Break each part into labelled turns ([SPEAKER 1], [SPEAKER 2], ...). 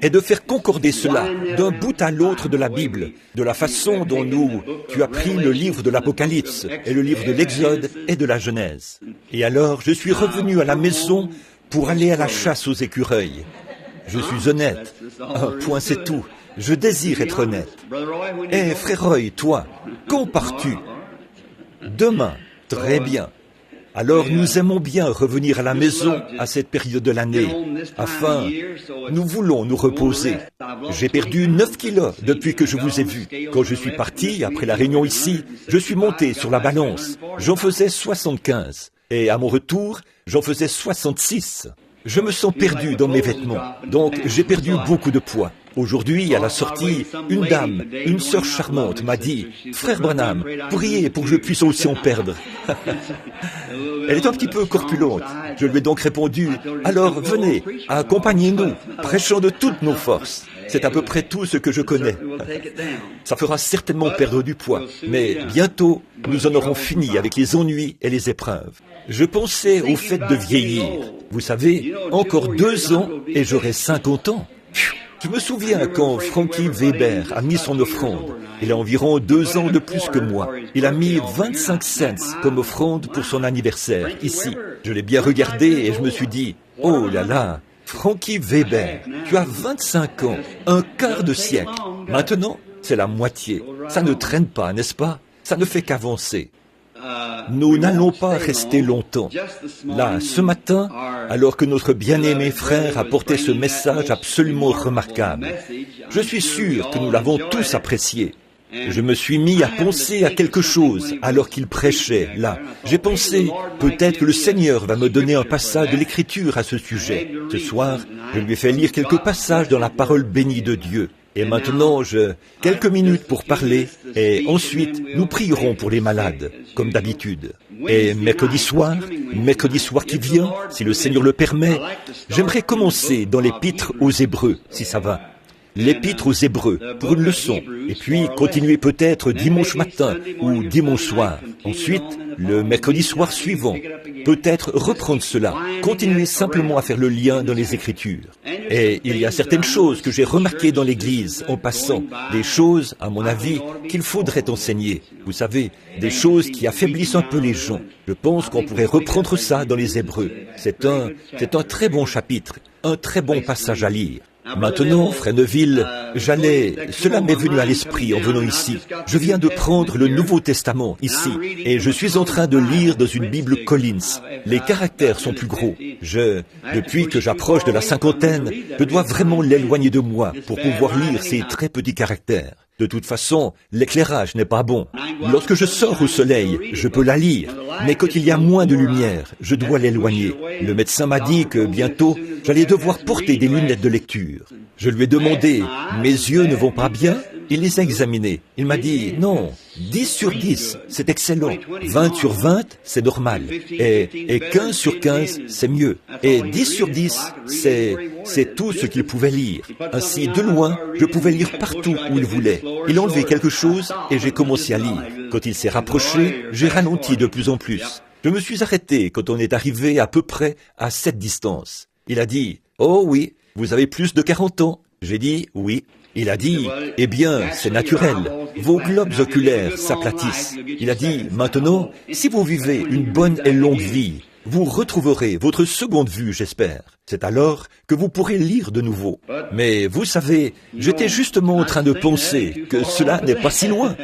[SPEAKER 1] est de faire concorder cela d'un bout à l'autre de la Bible, de la façon dont tu as pris le livre de l'Apocalypse et le livre de l'Exode et de la Genèse. Et alors, je suis revenu à la maison pour aller à la chasse aux écureuils. Je suis honnête. Un point, c'est tout. Je désire être honnête. Eh, frère Roy, toi, quand pars-tu? Demain. Très bien. Alors nous aimons bien revenir à la maison à cette période de l'année, afin, nous voulons nous reposer. J'ai perdu 9 kilos depuis que je vous ai vu. Quand je suis parti, après la réunion ici, je suis monté sur la balance. J'en faisais 75. Et à mon retour, j'en faisais 66. Je me sens perdu dans mes vêtements, donc j'ai perdu beaucoup de poids. Aujourd'hui, à la sortie, une dame, une sœur charmante m'a dit « Frère Branham, priez pour que je puisse aussi en perdre. » Elle est un petit peu corpulente. Je lui ai donc répondu « Alors venez, accompagnez-nous, prêchons de toutes nos forces. » C'est à peu près tout ce que je connais. Ça fera certainement perdre du poids, mais bientôt, nous en aurons fini avec les ennuis et les épreuves. Je pensais au fait de vieillir. Vous savez, encore 2 ans et j'aurai 50 ans. Je me souviens quand Frankie Weber a mis son offrande. Il a environ 2 ans de plus que moi. Il a mis 25 cents comme offrande pour son anniversaire, ici. Je l'ai bien regardé et je me suis dit, oh là là, Frankie Weber, tu as 25 ans, un quart de siècle. Maintenant, c'est la moitié. Ça ne traîne pas, n'est-ce pas? Ça ne fait qu'avancer. Nous n'allons pas rester longtemps. Là, ce matin, alors que notre bien-aimé frère apportait ce message absolument remarquable, je suis sûr que nous l'avons tous apprécié. Je me suis mis à penser à quelque chose alors qu'il prêchait, là. J'ai pensé, peut-être que le Seigneur va me donner un passage de l'Écriture à ce sujet. Ce soir, je lui ai fait lire quelques passages dans la parole bénie de Dieu. Et maintenant, quelques minutes pour parler, et ensuite, nous prierons pour les malades, comme d'habitude. Et mercredi soir qui vient, si le Seigneur le permet, j'aimerais commencer dans l'Épître aux Hébreux, si ça va. L'Épître aux Hébreux, pour une leçon, et puis continuer peut-être dimanche matin ou dimanche soir. Ensuite, le mercredi soir suivant, peut-être reprendre cela, continuer simplement à faire le lien dans les Écritures. Et il y a certaines choses que j'ai remarquées dans l'Église en passant, des choses, à mon avis, qu'il faudrait enseigner. Vous savez, des choses qui affaiblissent un peu les gens. Je pense qu'on pourrait reprendre ça dans les Hébreux. C'est un très bon chapitre, un très bon passage à lire. Maintenant, frère Neville, cela m'est venu à l'esprit en venant ici. Je viens de prendre le Nouveau Testament ici, et je suis en train de lire dans une Bible Collins. Les caractères sont plus gros. Depuis que j'approche de la 50aine, je dois vraiment l'éloigner de moi pour pouvoir lire ces très petits caractères. De toute façon, l'éclairage n'est pas bon. Lorsque je sors au soleil, je peux la lire, mais quand il y a moins de lumière, je dois l'éloigner. Le médecin m'a dit que bientôt, j'allais devoir porter des lunettes de lecture. Je lui ai demandé, mes yeux ne vont pas bien? Il les a examinés. Il m'a dit, non, 10 sur 10, c'est excellent. 20 sur 20, c'est normal. Et 15 sur 15, c'est mieux. Et 10 sur 10, c'est tout ce qu'il pouvait lire. Ainsi, de loin, je pouvais lire partout où il voulait. Il enlevait quelque chose et j'ai commencé à lire. Quand il s'est rapproché, j'ai ralenti de plus en plus. Je me suis arrêté quand on est arrivé à peu près à cette distance. Il a dit, oh oui, vous avez plus de 40 ans. J'ai dit, oui. Il a dit, eh bien, c'est naturel, vos globes oculaires s'aplatissent. Il a dit, maintenant, si vous vivez une bonne et longue vie, vous retrouverez votre seconde vue, j'espère. C'est alors que vous pourrez lire de nouveau. Mais vous savez, j'étais justement en train de penser que cela n'est pas si loin.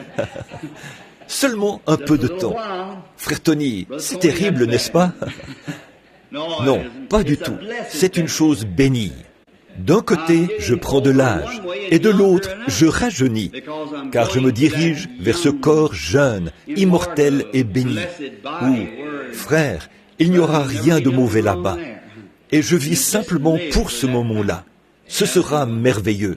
[SPEAKER 1] Seulement un peu de temps. Frère Tony, c'est terrible, n'est-ce pas? Non, pas du tout. C'est une chose bénie. D'un côté, je prends de l'âge, et de l'autre, je rajeunis, car je me dirige vers ce corps jeune, immortel et béni, où, frère, il n'y aura rien de mauvais là-bas. Et je vis simplement pour ce moment-là. Ce sera merveilleux.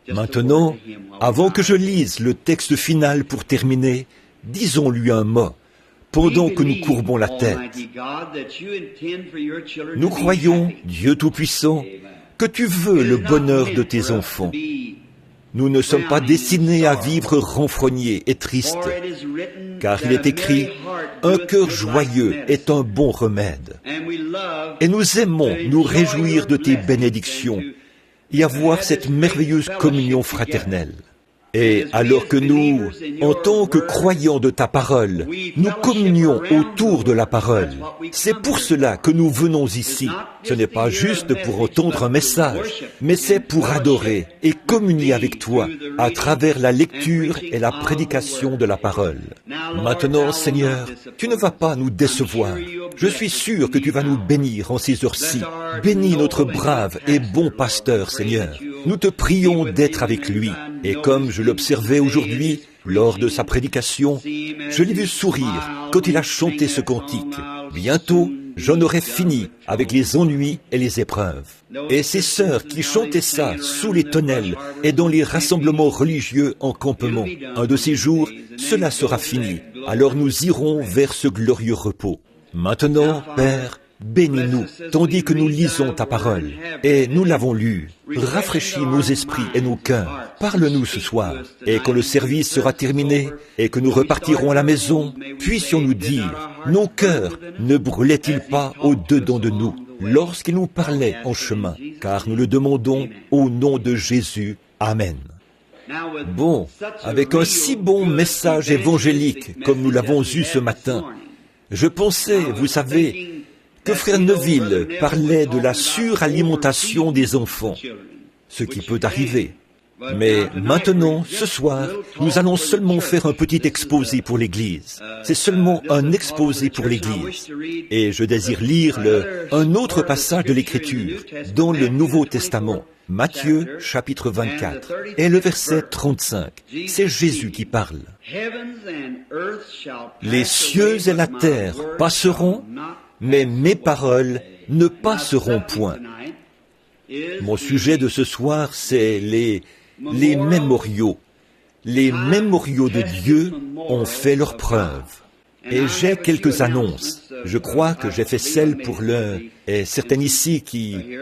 [SPEAKER 1] Maintenant, avant que je lise le texte final pour terminer, disons-lui un mot. Pendant que nous courbons la tête, nous croyons, Dieu Tout-Puissant, que tu veux le bonheur de tes enfants. Nous ne sommes pas destinés à vivre renfrognés et tristes, car il est écrit, Un cœur joyeux est un bon remède. Et nous aimons nous réjouir de tes bénédictions et avoir cette merveilleuse communion fraternelle. Et alors que nous, en tant que croyants de ta parole, nous communions autour de la parole, c'est pour cela que nous venons ici. Ce n'est pas juste pour entendre un message, mais c'est pour adorer et communier avec toi à travers la lecture et la prédication de la parole. Maintenant, Seigneur, tu ne vas pas nous décevoir. Je suis sûr que tu vas nous bénir en ces heures-ci. Bénis notre brave et bon pasteur, Seigneur. Nous te prions d'être avec lui. Et comme je l'observais aujourd'hui, lors de sa prédication, je l'ai vu sourire quand il a chanté ce cantique. Bientôt, j'en aurai fini avec les ennuis et les épreuves. Et ces sœurs qui chantaient ça sous les tonnelles et dans les rassemblements religieux en campement, un de ces jours, cela sera fini. Alors nous irons vers ce glorieux repos. Maintenant, Père, bénis-nous, tandis que nous lisons ta parole. Et nous l'avons lue. Rafraîchis nos esprits et nos cœurs. Parle-nous ce soir. Et quand le service sera terminé et que nous repartirons à la maison, puissions-nous dire, nos cœurs ne brûlaient-ils pas au-dedans de nous lorsqu'il nous parlait en chemin, car nous le demandons au nom de Jésus. Amen. Bon, avec un si bon message évangélique comme nous l'avons eu ce matin, je pensais, vous savez, que Frère Neville parlait de la suralimentation des enfants, ce qui peut arriver. Mais maintenant, ce soir, nous allons seulement faire un petit exposé pour l'Église. C'est seulement un exposé pour l'Église. Et je désire lire un autre passage de l'Écriture dans le Nouveau Testament, Matthieu, chapitre 24, et le verset 35. C'est Jésus qui parle. Les cieux et la terre passeront, mais mes paroles ne passeront point. Mon sujet de ce soir, c'est les mémoriaux. Les mémoriaux de Dieu ont fait leur preuve. Et j'ai quelques annonces. Je crois que j'ai fait celle pour l'un et certaines ici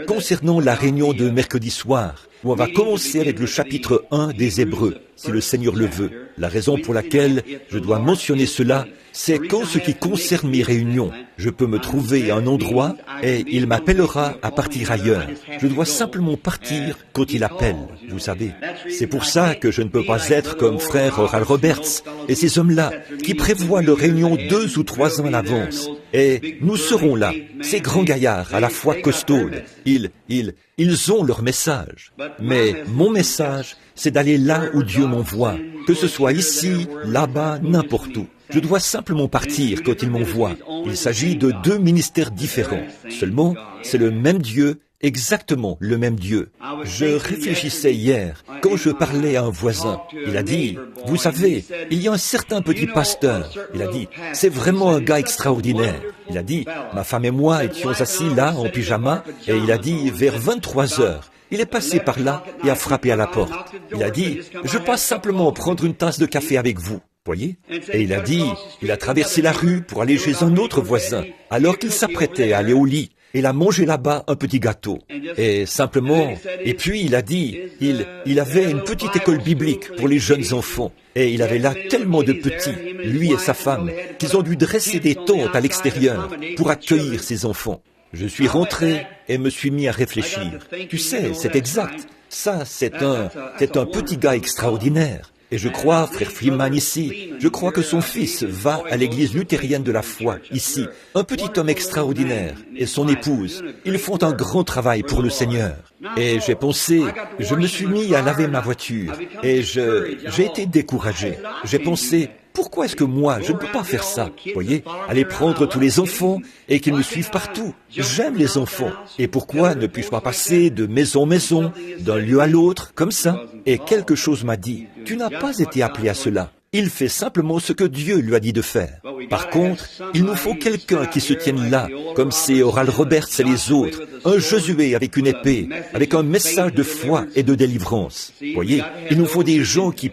[SPEAKER 1] concernant la réunion de mercredi soir, où on va commencer avec le chapitre 1 des Hébreux, si le Seigneur le veut. La raison pour laquelle je dois mentionner cela, c'est qu'en ce qui concerne mes réunions, je peux me trouver à un endroit et il m'appellera à partir ailleurs. Je dois simplement partir quand il appelle, vous savez. C'est pour ça que je ne peux pas être comme frère Oral Roberts et ces hommes-là qui prévoient leur réunion 2 ou 3 ans à l'avance. Et nous serons là, ces grands gaillards à la fois costauds. Ils ont leur message. Mais mon message, c'est d'aller là où Dieu m'envoie, que ce soit ici, là-bas, n'importe où. Je dois simplement partir quand il m'envoie. Il s'agit de 2 ministères différents. Seulement, c'est le même Dieu, exactement le même Dieu. Je réfléchissais hier, quand je parlais à un voisin. Il a dit, vous savez, il y a un certain petit pasteur. Il a dit, c'est vraiment un gars extraordinaire. Il a dit, ma femme et moi étions assis là, en pyjama, et il a dit, vers 23 heures, il est passé par là et a frappé à la porte. Il a dit, je passe simplement prendre une tasse de café avec vous. Voyez? Et il a dit, il a traversé la rue pour aller chez un autre voisin, alors qu'il s'apprêtait à aller au lit. Il a mangé là-bas un petit gâteau. Et simplement, et puis il a dit, il avait une petite école biblique pour les jeunes enfants. Et il avait là tellement de petits, lui et sa femme, qu'ils ont dû dresser des tentes à l'extérieur pour accueillir ces enfants. Je suis rentré et me suis mis à réfléchir. Tu sais, c'est exact. Ça, c'est un petit gars extraordinaire. Et je crois, frère Freeman ici, je crois que son fils va à l'église luthérienne de la foi, ici. Un petit homme extraordinaire. Et son épouse. Ils font un grand travail pour le Seigneur. Et j'ai pensé, je me suis mis à laver ma voiture. Et j'ai été découragé. J'ai pensé, pourquoi est-ce que moi, je ne peux pas faire ça? Voyez, aller prendre tous les enfants et qu'ils me suivent partout. J'aime les enfants. Et pourquoi ne puis-je pas passer de maison en maison, d'un lieu à l'autre, comme ça? Et quelque chose m'a dit, tu n'as pas été appelé à cela. Il fait simplement ce que Dieu lui a dit de faire. Par contre, il nous faut quelqu'un qui se tienne là, comme c'est Oral Roberts et les autres, un Josué avec une épée, avec un message de foi et de délivrance. Voyez, il nous faut des gens qui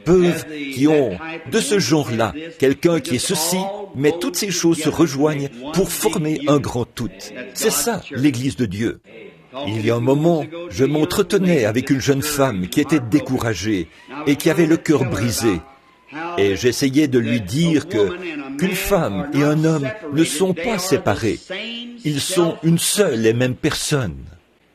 [SPEAKER 1] ont de ce genre-là, quelqu'un qui est ceci, mais toutes ces choses se rejoignent pour former un grand tout. C'est ça, l'Église de Dieu. Il y a un moment, je m'entretenais avec une jeune femme qui était découragée et qui avait le cœur brisé. Et j'essayais de lui dire qu'une femme et un homme ne sont pas séparés. Ils sont une seule et même personne.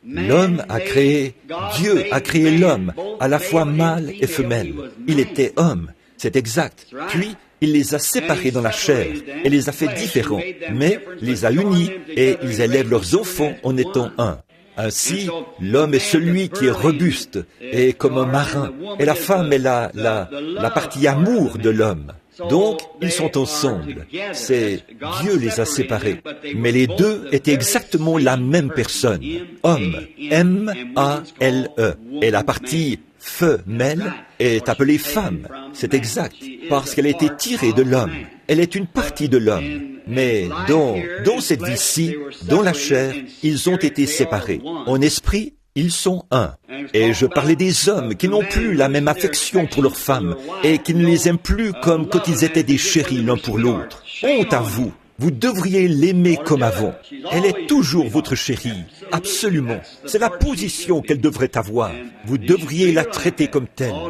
[SPEAKER 1] L'homme a créé, Dieu a créé l'homme, à la fois mâle et femelle. Il était homme, c'est exact. Puis, il les a séparés dans la chair et les a fait différents, mais les a unis et ils élèvent leurs enfants en étant un. Ainsi, l'homme est celui qui est robuste et comme un marin, et la femme est la partie amour de l'homme. Donc, ils sont ensemble. C'est Dieu les a séparés. Mais les deux étaient exactement la même personne. Homme, M-A-L-E. Et la partie femelle est appelée femme. C'est exact, parce qu'elle a été tirée de l'homme. Elle est une partie de l'homme. Mais dans cette vie-ci, dans la chair, ils ont été séparés. En esprit, ils sont un. Et je parlais des hommes qui n'ont plus la même affection pour leurs femmes et qui ne les aiment plus comme quand ils étaient des chéris l'un pour l'autre. Honte à vous! Vous devriez l'aimer comme avant. Elle est toujours votre chérie. Absolument. C'est la position qu'elle devrait avoir. Vous devriez la traiter comme telle. Oh,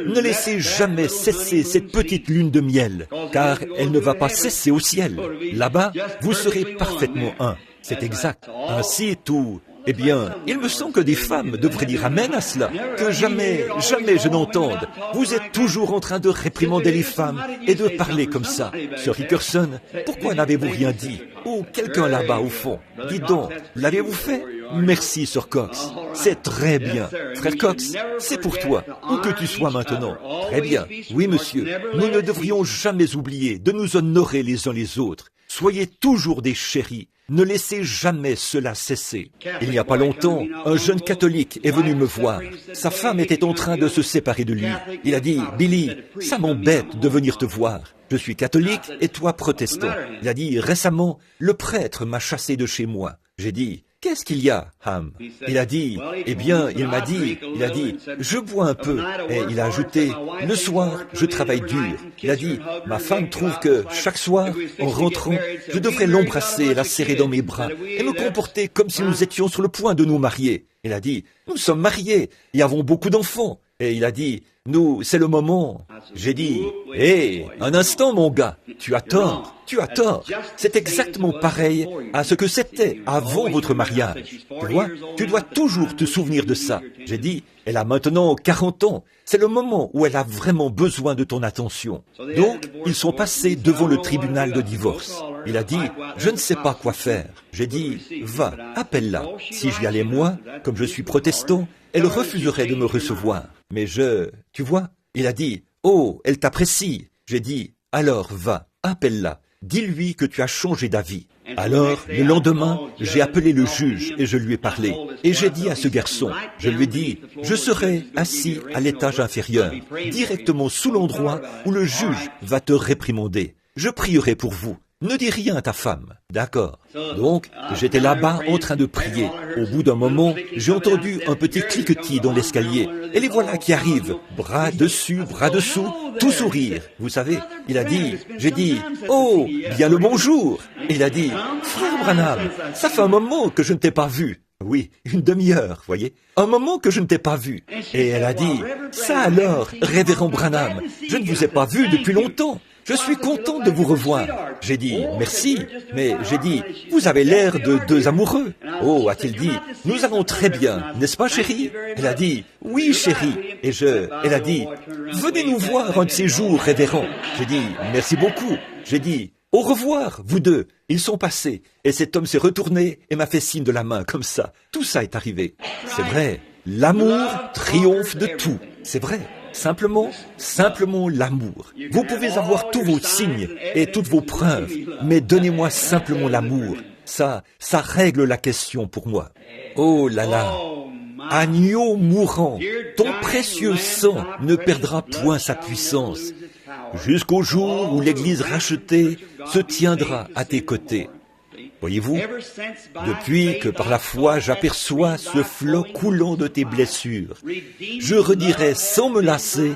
[SPEAKER 1] ne laissez jamais cesser cette petite lune de miel, car elle ne va pas cesser au ciel. Là-bas, vous serez parfaitement un. C'est exact. Ainsi tout. Eh bien, il me semble que des femmes devraient dire amen à cela, que jamais je n'entende. Vous êtes toujours en train de réprimander les femmes et de parler comme ça. Sir Hickerson, pourquoi n'avez-vous rien dit? Oh, quelqu'un là-bas au fond. Dites donc, l'avez-vous fait? Merci, Sir Cox. C'est très bien. Frère Cox, c'est pour toi, où que tu sois maintenant. Très bien. Oui, monsieur, nous ne devrions jamais oublier de nous honorer les uns les autres. Soyez toujours des chéris. Ne laissez jamais cela cesser. Il n'y a pas longtemps, un jeune catholique est venu me voir. Sa femme était en train de se séparer de lui. Il a dit, « Billy, ça m'embête de venir te voir. Je suis catholique et toi protestant. » Il a dit, « Récemment, le prêtre m'a chassé de chez moi. » J'ai dit, « Qu'est-ce qu'il y a, Ham ?» Il a dit, eh bien, il m'a dit, je bois un peu. Et il a ajouté, le soir, je travaille dur. Il a dit, ma femme trouve que chaque soir, en rentrant, je devrais l'embrasser et la serrer dans mes bras et me comporter comme si nous étions sur le point de nous marier. Il a dit, nous sommes mariés et avons beaucoup d'enfants. Et il a dit, nous, c'est le moment. J'ai dit, hé, un instant, mon gars, tu as tort. C'est exactement pareil à ce que c'était avant votre mariage. Tu vois, tu dois toujours te souvenir de ça. J'ai dit, elle a maintenant 40 ans. C'est le moment où elle a vraiment besoin de ton attention. Donc, ils sont passés devant le tribunal de divorce. Il a dit, je ne sais pas quoi faire. J'ai dit, va, appelle-la. Si j'y allais moi, comme je suis protestant, elle refuserait de me recevoir. Mais tu vois, il a dit, oh, elle t'apprécie. J'ai dit, alors va, appelle-la. Dis-lui que tu as changé d'avis. Alors, le lendemain, j'ai appelé le juge et je lui ai parlé. Et j'ai dit à ce garçon, je lui ai dit, je serai assis à l'étage inférieur, directement sous l'endroit où le juge va te réprimander. Je prierai pour vous. Ne dis rien à ta femme. D'accord. Donc, j'étais là-bas en train de prier. Au bout d'un moment, j'ai entendu un petit cliquetis dans l'escalier. Et les voilà qui arrivent. Bras dessus, bras dessous, tout sourire. Vous savez, j'ai dit, oh, bien le bonjour. Et il a dit, frère Branham, ça fait un moment que je ne t'ai pas vu. Oui, une demi-heure, voyez. Un moment que je ne t'ai pas vu. Et elle a dit, ça alors, révérend Branham, je ne vous ai pas vu depuis longtemps. Je suis content de vous revoir. J'ai dit, merci, mais j'ai dit, vous avez l'air de deux amoureux. Oh, a-t-il dit, nous allons très bien, n'est-ce pas, chérie? Elle a dit, oui, chérie. Et elle a dit, venez nous voir un de ces jours, révérend. J'ai dit, merci beaucoup. J'ai dit, au revoir, vous deux. Ils sont passés. Et cet homme s'est retourné et m'a fait signe de la main, comme ça. Tout ça est arrivé. C'est vrai. L'amour triomphe de tout. C'est vrai. Simplement l'amour. Vous pouvez avoir tous vos signes et toutes vos preuves, mais donnez-moi simplement l'amour. Ça règle la question pour moi. Oh là là, agneau mourant, ton précieux sang ne perdra point sa puissance, jusqu'au jour où l'Église rachetée se tiendra à tes côtés. Voyez-vous, depuis que par la foi j'aperçois ce flot coulant de tes blessures, je redirai sans me lasser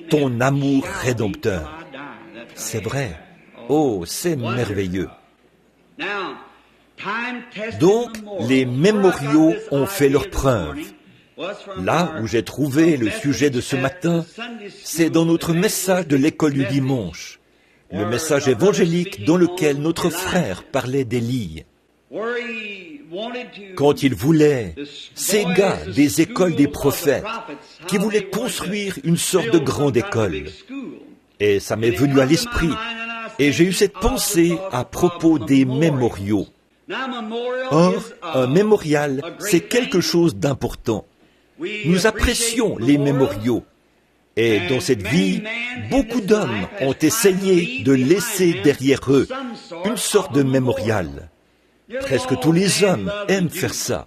[SPEAKER 1] ton amour rédempteur. C'est vrai. Oh, c'est merveilleux. Donc, les mémoriaux ont fait leur preuve. Là où j'ai trouvé le sujet de ce matin, c'est dans notre message de l'école du dimanche, le message évangélique dans lequel notre frère parlait d'Élie. Quand il voulait, ces gars des écoles des prophètes, qui voulaient construire une sorte de grande école. Et ça m'est venu à l'esprit, et j'ai eu cette pensée à propos des mémoriaux. Or, un mémorial, c'est quelque chose d'important. Nous apprécions les mémoriaux. Et dans cette vie, beaucoup d'hommes ont essayé de laisser derrière eux une sorte de mémorial. Presque tous les hommes aiment faire ça.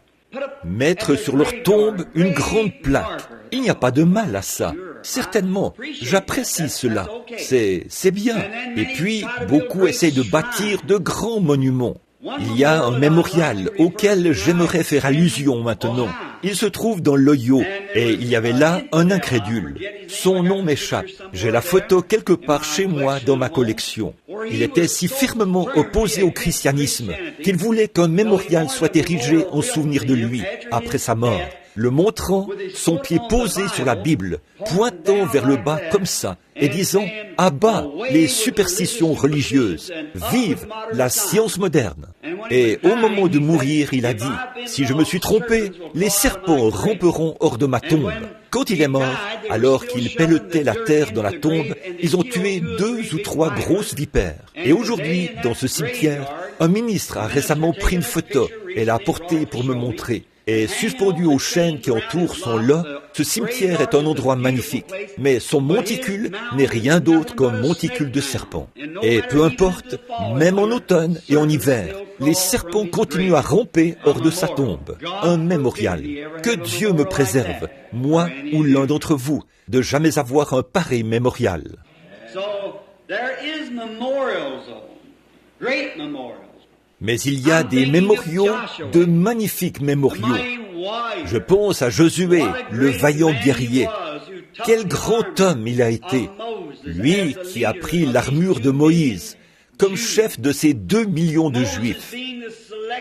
[SPEAKER 1] Mettre sur leur tombe une grande plaque. Il n'y a pas de mal à ça. Certainement, j'apprécie cela. C'est bien. Et puis, beaucoup essayent de bâtir de grands monuments. Il y a un mémorial auquel j'aimerais faire allusion maintenant. Il se trouve dans l'Ohio, et il y avait là un incrédule. Son nom m'échappe. J'ai la photo quelque part chez moi dans ma collection. Il était si fermement opposé au christianisme qu'il voulait qu'un mémorial soit érigé en souvenir de lui après sa mort, le montrant, son pied posé sur la Bible, pointant vers le bas comme ça, et disant « À bas les superstitions religieuses, vive la science moderne ». Et au moment de mourir, il a dit « Si je me suis trompé, les serpents ramperont hors de ma tombe ». Quand il est mort, alors qu'il pelletait la terre dans la tombe, ils ont tué 2 ou 3 grosses vipères. Et aujourd'hui, dans ce cimetière, un ministre a récemment pris une photo et l'a apportée pour me montrer. Et suspendu aux chaînes qui entourent son lot, ce cimetière est un endroit magnifique. Mais son monticule n'est rien d'autre qu'un monticule de serpents. Et peu importe, même en automne et en hiver, les serpents continuent à ramper hors de sa tombe. Un mémorial. Que Dieu me préserve, moi ou l'un d'entre vous, de jamais avoir un pareil mémorial. Mais il y a des mémoriaux, de magnifiques mémoriaux. Je pense à Josué, le vaillant guerrier. Quel grand homme il a été, lui qui a pris l'armure de Moïse, comme chef de ces 2 millions de Juifs.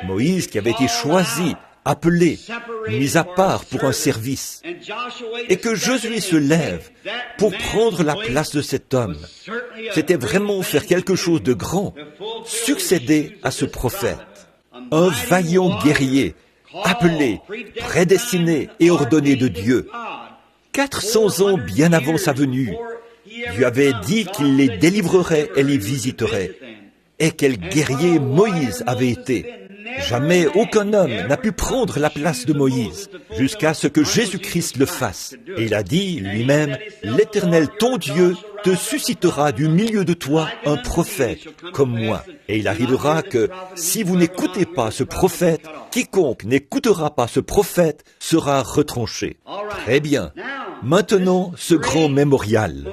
[SPEAKER 1] Moïse qui avait été choisi, appelé, mis à part pour un service. Et que Josué se lève pour prendre la place de cet homme. C'était vraiment faire quelque chose de grand, succéder à ce prophète. Un vaillant guerrier, appelé, prédestiné et ordonné de Dieu. 400 ans bien avant sa venue, Dieu avait dit qu'il les délivrerait et les visiterait. Et quel guerrier Moïse avait été. Jamais aucun homme n'a pu prendre la place de Moïse, jusqu'à ce que Jésus-Christ le fasse. Et il a dit lui-même, « L'Éternel, ton Dieu, te suscitera du milieu de toi un prophète comme moi. Et il arrivera que, si vous n'écoutez pas ce prophète, quiconque n'écoutera pas ce prophète sera retranché. » Très bien. Maintenant, ce grand mémorial.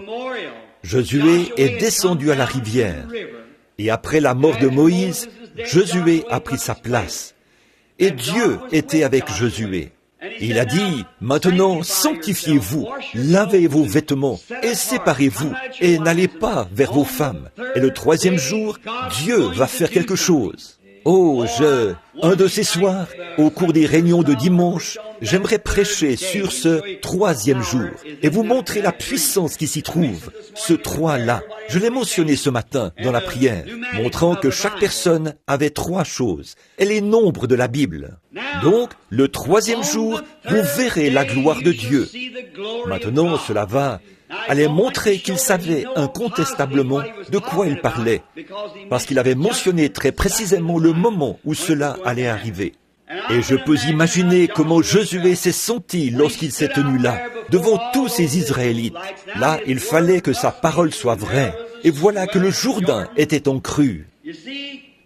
[SPEAKER 1] Josué est descendu à la rivière. Et après la mort de Moïse, Josué a pris sa place. Et Dieu était avec Josué. Il a dit, maintenant sanctifiez-vous, lavez vos vêtements et séparez-vous et n'allez pas vers vos femmes. Et le 3e jour, Dieu va faire quelque chose. Oh, un de ces soirs, au cours des réunions de dimanche, j'aimerais prêcher sur ce 3e jour et vous montrer la puissance qui s'y trouve, ce 3-là. Je l'ai mentionné ce matin dans la prière, montrant que chaque personne avait 3 choses et les nombres de la Bible. Donc, le 3e jour, vous verrez la gloire de Dieu. Maintenant, cela va allait montrer qu'il savait incontestablement de quoi il parlait, parce qu'il avait mentionné très précisément le moment où cela allait arriver. Et je peux imaginer comment Josué s'est senti lorsqu'il s'est tenu là, devant tous ces Israélites. Là, il fallait que sa parole soit vraie. Et voilà que le Jourdain était en crue.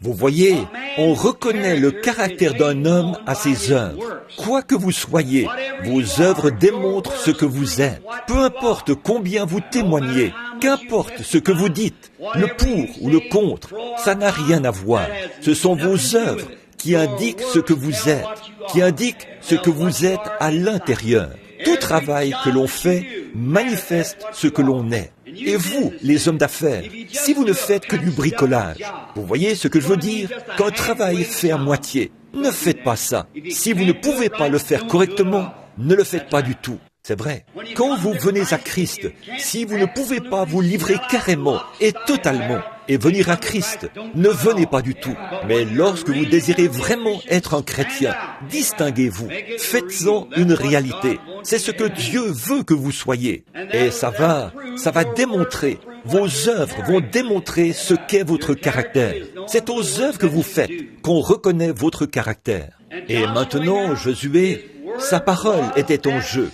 [SPEAKER 1] Vous voyez, on reconnaît le caractère d'un homme à ses œuvres. Quoi que vous soyez, vos œuvres démontrent ce que vous êtes. Peu importe combien vous témoignez, qu'importe ce que vous dites, le pour ou le contre, ça n'a rien à voir. Ce sont vos œuvres qui indiquent ce que vous êtes, qui indiquent ce que vous êtes à l'intérieur. Tout travail que l'on fait manifeste ce que l'on est. Et vous, les hommes d'affaires, si vous ne faites que du bricolage, vous voyez ce que je veux dire? Qu'un travail fait à moitié, ne faites pas ça. Si vous ne pouvez pas le faire correctement, Ne le faites pas du tout. C'est vrai. Quand vous venez à Christ, si vous ne pouvez pas vous livrer carrément et totalement et venir à Christ, ne venez pas du tout. Mais lorsque vous désirez vraiment être un chrétien, distinguez-vous. Faites-en une réalité. C'est ce que Dieu veut que vous soyez. Et ça va démontrer, vos œuvres vont démontrer ce qu'est votre caractère. C'est aux œuvres que vous faites qu'on reconnaît votre caractère. Et maintenant, Josué, sa parole était en jeu.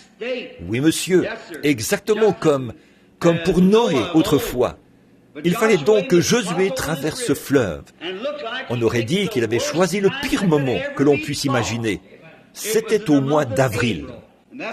[SPEAKER 1] Oui, monsieur, exactement comme pour Noé autrefois. Il fallait donc que Josué traverse ce fleuve. On aurait dit qu'il avait choisi le pire moment que l'on puisse imaginer. C'était au mois d'avril.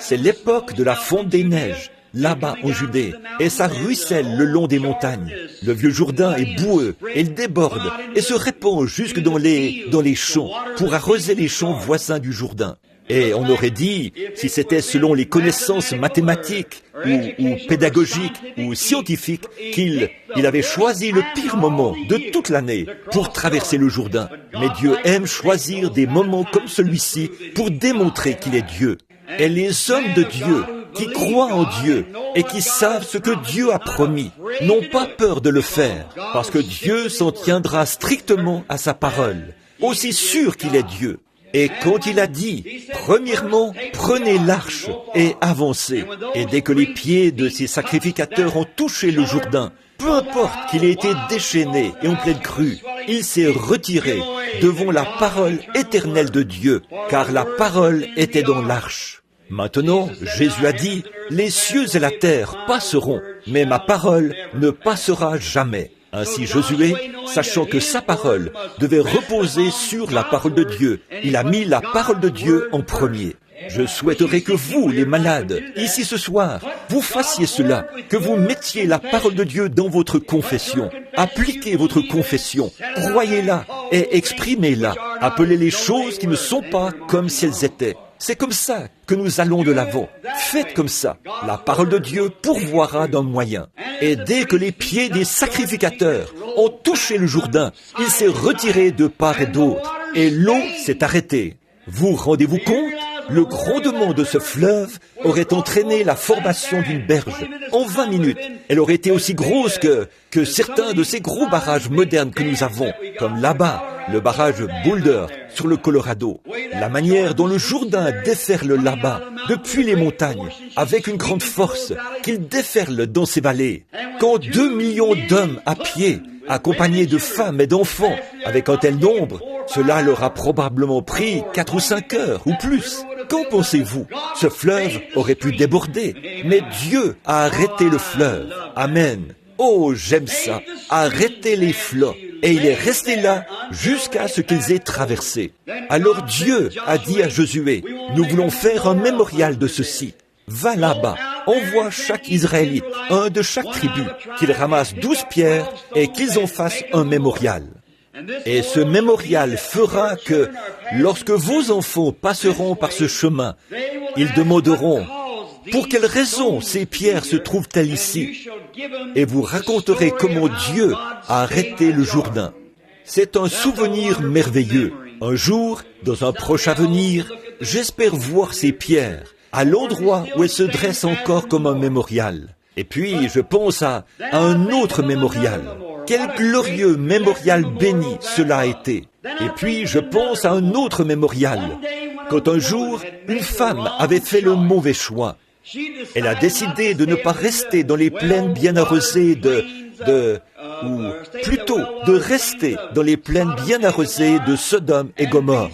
[SPEAKER 1] C'est l'époque de la fonte des neiges, là-bas en Judée, et ça ruisselle le long des montagnes. Le vieux Jourdain est boueux, et il déborde, et se répand jusque dans les champs, pour arroser les champs voisins du Jourdain. Et on aurait dit, si c'était selon les connaissances mathématiques, ou pédagogiques, ou scientifiques, qu'il avait choisi le pire moment de toute l'année pour traverser le Jourdain. Mais Dieu aime choisir des moments comme celui-ci pour démontrer qu'il est Dieu. Et les hommes de Dieu, qui croient en Dieu et qui savent ce que Dieu a promis, n'ont pas peur de le faire, parce que Dieu s'en tiendra strictement à sa parole, aussi sûr qu'il est Dieu. Et quand il a dit, premièrement, prenez l'arche et avancez. Et dès que les pieds de ces sacrificateurs ont touché le Jourdain, peu importe qu'il ait été déchaîné et en pleine crue, il s'est retiré devant la parole éternelle de Dieu, car la parole était dans l'arche. Maintenant, Jésus a dit, les cieux et la terre passeront, mais ma parole ne passera jamais. Ainsi Josué, sachant que sa parole devait reposer sur la parole de Dieu, il a mis la parole de Dieu en premier. Je souhaiterais que vous, les malades, ici ce soir, vous fassiez cela, que vous mettiez la parole de Dieu dans votre confession. Appliquez votre confession, croyez-la et exprimez-la. Appelez les choses qui ne sont pas comme si elles étaient. C'est comme ça que nous allons de l'avant. Faites comme ça. La parole de Dieu pourvoira d'un moyen. Et dès que les pieds des sacrificateurs ont touché le Jourdain, il s'est retiré de part et d'autre. Et l'eau s'est arrêtée. Vous rendez-vous compte? Le grondement de ce fleuve aurait entraîné la formation d'une berge. En 20 minutes, elle aurait été aussi grosse que certains de ces gros barrages modernes que nous avons, comme là-bas, le barrage Boulder sur le Colorado. La manière dont le Jourdain déferle là-bas, depuis les montagnes, avec une grande force, qu'il déferle dans ces vallées. Quand 2 millions d'hommes à pied, accompagnés de femmes et d'enfants, avec un tel nombre, cela leur a probablement pris 4 ou 5 heures ou plus. Qu'en pensez-vous? Ce fleuve aurait pu déborder, mais Dieu a arrêté le fleuve. Amen. Oh, j'aime ça. Arrêtez les flots. Et il est resté là jusqu'à ce qu'ils aient traversé. Alors Dieu a dit à Josué, nous voulons faire un mémorial de ceci. Va là-bas, envoie chaque Israélite, un de chaque tribu, qu'ils ramassent 12 pierres et qu'ils en fassent un mémorial. Et ce mémorial fera que, lorsque vos enfants passeront par ce chemin, ils demanderont, pour quelle raison ces pierres se trouvent-elles ici? Et vous raconterez comment Dieu a arrêté le Jourdain. C'est un souvenir merveilleux. Un jour, dans un proche avenir, j'espère voir ces pierres à l'endroit où elles se dressent encore comme un mémorial. Et puis, je pense à un autre mémorial. Quel glorieux mémorial béni cela a été. Et puis, je pense à un autre mémorial. Quand un jour, une femme avait fait le mauvais choix. Elle a décidé de ne pas rester dans les plaines bien arrosées ou plutôt de rester dans les plaines bien arrosées de Sodome et Gomorrhe,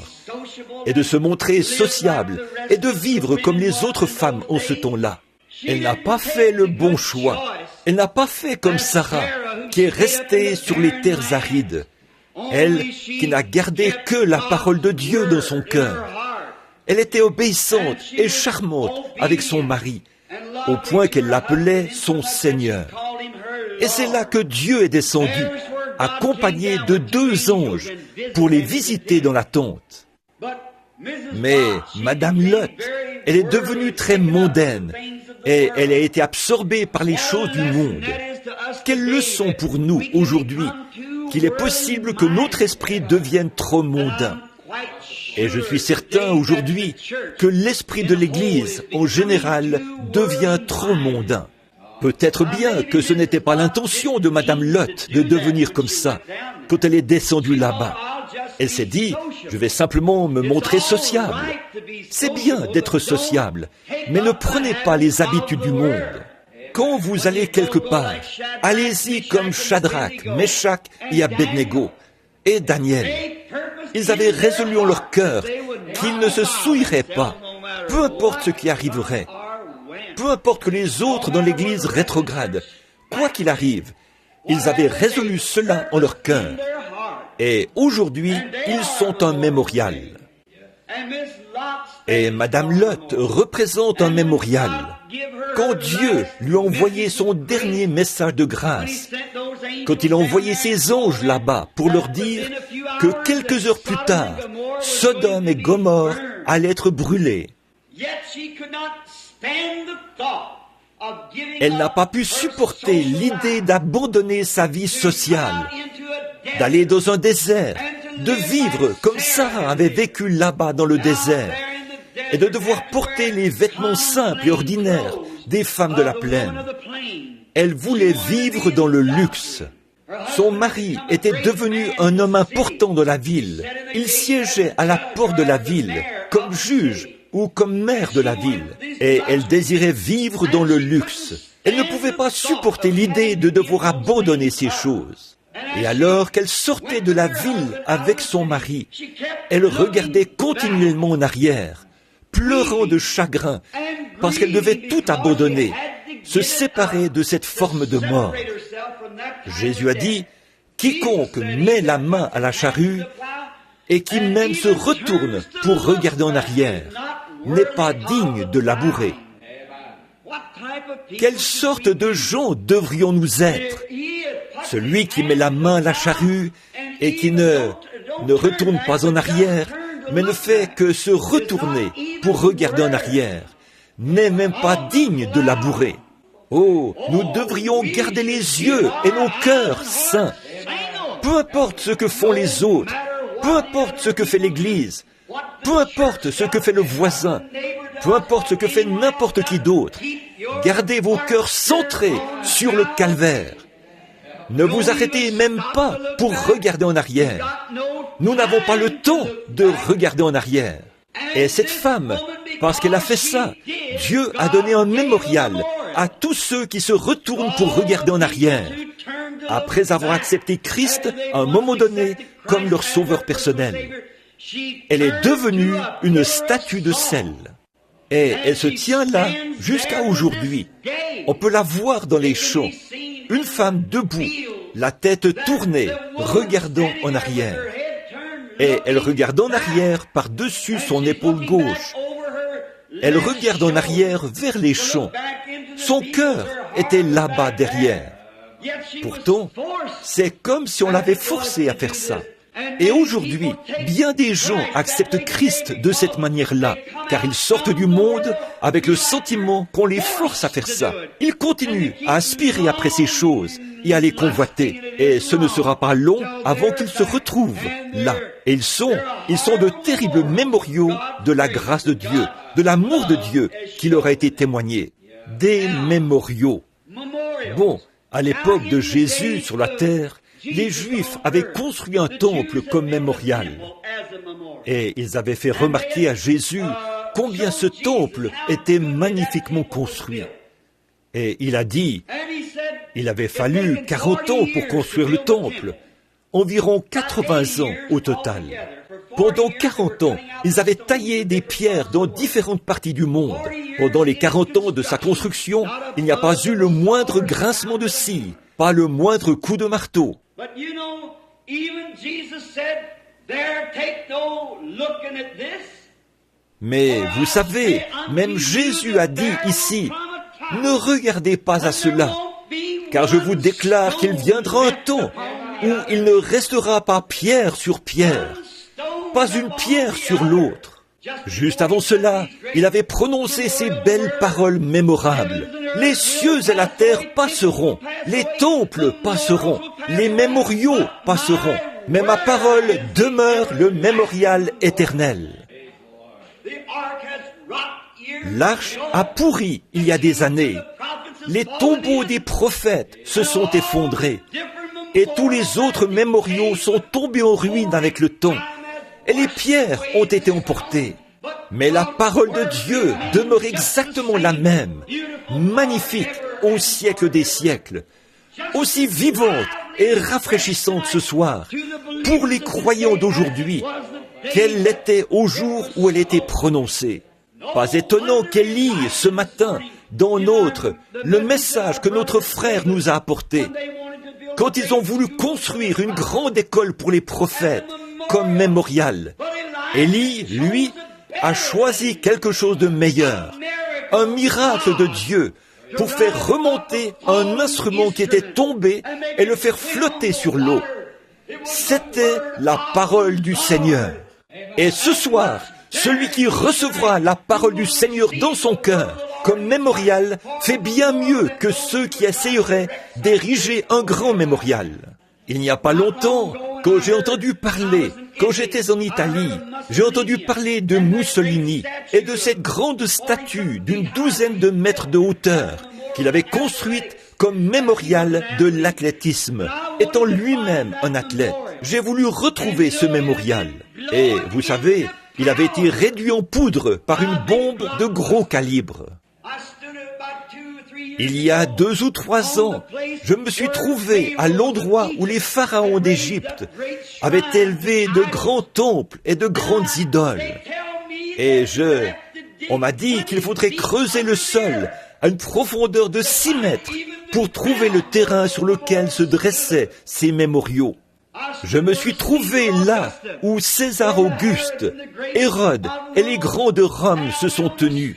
[SPEAKER 1] et de se montrer sociable, et de vivre comme les autres femmes en ce temps-là. Elle n'a pas fait le bon choix. Elle n'a pas fait comme Sarah, qui est restée sur les terres arides. Elle, qui n'a gardé que la parole de Dieu dans son cœur. Elle était obéissante et charmante avec son mari, au point qu'elle l'appelait son Seigneur. Et c'est là que Dieu est descendu, accompagné de 2 anges, pour les visiter dans la tente. Mais Madame Lot, elle est devenue très mondaine, et elle a été absorbée par les choses du monde. Quelle leçon pour nous aujourd'hui, qu'il est possible que notre esprit devienne trop mondain. Et je suis certain aujourd'hui que l'esprit de l'Église, en général, devient trop mondain. Peut-être bien que ce n'était pas l'intention de Madame Lot de devenir comme ça, quand elle est descendue là-bas. Elle s'est dit, je vais simplement me montrer sociable. C'est bien d'être sociable, mais ne prenez pas les habitudes du monde. Quand vous allez quelque part, allez-y comme Shadrach, Meshach et Abednego, et Daniel. Ils avaient résolu en leur cœur qu'ils ne se souilleraient pas, peu importe ce qui arriverait. Peu importe que les autres dans l'Église rétrogradent, quoi qu'il arrive, ils avaient résolu cela en leur cœur. Et aujourd'hui, ils sont un mémorial. Et Madame Lot représente un mémorial. Quand Dieu lui a envoyé son dernier message de grâce, quand il a envoyé ses anges là-bas pour leur dire que quelques heures plus tard, Sodome et Gomorrhe allaient être brûlés, elle n'a pas pu supporter l'idée d'abandonner sa vie sociale, d'aller dans un désert, de vivre comme Sarah avait vécu là-bas dans le désert, et de devoir porter les vêtements simples et ordinaires des femmes de la plaine. Elle voulait vivre dans le luxe. Son mari était devenu un homme important dans la ville. Il siégeait à la porte de la ville, comme juge ou comme maire de la ville. Et elle désirait vivre dans le luxe. Elle ne pouvait pas supporter l'idée de devoir abandonner ces choses. Et alors qu'elle sortait de la ville avec son mari, elle regardait continuellement en arrière, pleurant de chagrin, parce qu'elle devait tout abandonner, se séparer de cette forme de mort. Jésus a dit, « Quiconque met la main à la charrue et qui même se retourne pour regarder en arrière n'est pas digne de labourer. » Quelle sorte de gens devrions-nous être? Celui qui met la main à la charrue et qui ne retourne pas en arrière, mais ne fait que se retourner pour regarder en arrière, n'est même pas digne de labourer. Oh, nous devrions garder les yeux et nos cœurs saints. Peu importe ce que font les autres, peu importe ce que fait l'Église, peu importe ce que fait le voisin, peu importe ce que fait n'importe qui d'autre, gardez vos cœurs centrés sur le calvaire. Ne vous arrêtez même pas pour regarder en arrière. Nous n'avons pas le temps de regarder en arrière. Et cette femme, parce qu'elle a fait ça, Dieu a donné un mémorial à tous ceux qui se retournent pour regarder en arrière, après avoir accepté Christ à un moment donné comme leur sauveur personnel. Elle est devenue une statue de sel. Et elle se tient là jusqu'à aujourd'hui. On peut la voir dans les champs. Une femme debout, la tête tournée, regardant en arrière. Et elle regarde en arrière par-dessus son épaule gauche. Elle regarde en arrière vers les champs. Son cœur était là-bas derrière. Pourtant, c'est comme si on l'avait forcé à faire ça. Et aujourd'hui, bien des gens acceptent Christ de cette manière-là, car ils sortent du monde avec le sentiment qu'on les force à faire ça. Ils continuent à aspirer après ces choses et à les convoiter. Et ce ne sera pas long avant qu'ils se retrouvent là. Et ils sont de terribles mémoriaux de la grâce de Dieu, de l'amour de Dieu qui leur a été témoigné. Des mémoriaux. Bon, à l'époque de Jésus sur la terre, les Juifs avaient construit un temple comme mémorial. Et ils avaient fait remarquer à Jésus combien ce temple était magnifiquement construit. Et il a dit, il avait fallu 40 ans pour construire le temple, environ 80 ans au total. Pendant 40 ans, ils avaient taillé des pierres dans différentes parties du monde. Pendant les 40 ans de sa construction, il n'y a pas eu le moindre grincement de scie, pas le moindre coup de marteau. Mais vous savez, même Jésus a dit ici, ne regardez pas à cela, car je vous déclare qu'il viendra un temps où il ne restera pas pierre sur pierre, pas une pierre sur l'autre. Juste avant cela, il avait prononcé ces belles paroles mémorables. Les cieux et la terre passeront, les temples passeront, les mémoriaux passeront, mais ma parole demeure le mémorial éternel. L'arche a pourri il y a des années. Les tombeaux des prophètes se sont effondrés. Et tous les autres mémoriaux sont tombés en ruine avec le temps. Et les pierres ont été emportées. Mais la parole de Dieu demeure exactement la même, magnifique au siècle des siècles, aussi vivante et rafraîchissante ce soir pour les croyants d'aujourd'hui qu'elle l'était au jour où elle était prononcée. Pas étonnant qu'elle lit ce matin dans le message que notre frère nous a apporté. Quand ils ont voulu construire une grande école pour les prophètes comme mémorial, Élie, lui, a choisi quelque chose de meilleur, un miracle de Dieu pour faire remonter un instrument qui était tombé et le faire flotter sur l'eau. C'était la parole du Seigneur. Et ce soir, celui qui recevra la parole du Seigneur dans son cœur comme mémorial fait bien mieux que ceux qui essayeraient d'ériger un grand mémorial. Il n'y a pas longtemps, quand j'ai entendu parler, quand j'étais en Italie, j'ai entendu parler de Mussolini et de cette grande statue d'une 12aine de mètres de hauteur qu'il avait construite comme mémorial de l'athlétisme, étant lui-même un athlète. J'ai voulu retrouver ce mémorial. Et vous savez, il avait été réduit en poudre par une bombe de gros calibre. Il y a 2 ou 3 ans, je me suis trouvé à l'endroit où les pharaons d'Égypte avaient élevé de grands temples et de grandes idoles. Et on m'a dit qu'il faudrait creuser le sol à une profondeur de 6 mètres pour trouver le terrain sur lequel se dressaient ces mémoriaux. Je me suis trouvé là où César Auguste, Hérode et les grands de Rome se sont tenus.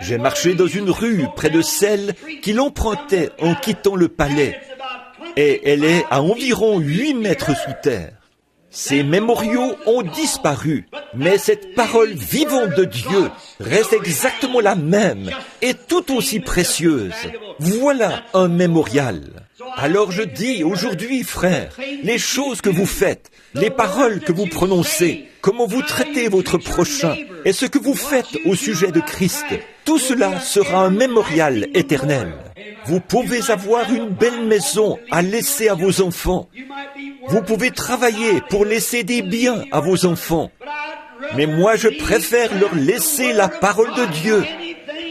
[SPEAKER 1] J'ai marché dans une rue près de celle qu'il empruntait en quittant le palais, et elle est à environ 8 mètres sous terre. Ces mémoriaux ont disparu, mais cette parole vivante de Dieu reste exactement la même et tout aussi précieuse. Voilà un mémorial. Alors je dis aujourd'hui, frères, les choses que vous faites, les paroles que vous prononcez, comment vous traitez votre prochain et ce que vous faites au sujet de Christ, tout cela sera un mémorial éternel. Vous pouvez avoir une belle maison à laisser à vos enfants. Vous pouvez travailler pour laisser des biens à vos enfants. Mais moi, je préfère leur laisser la parole de Dieu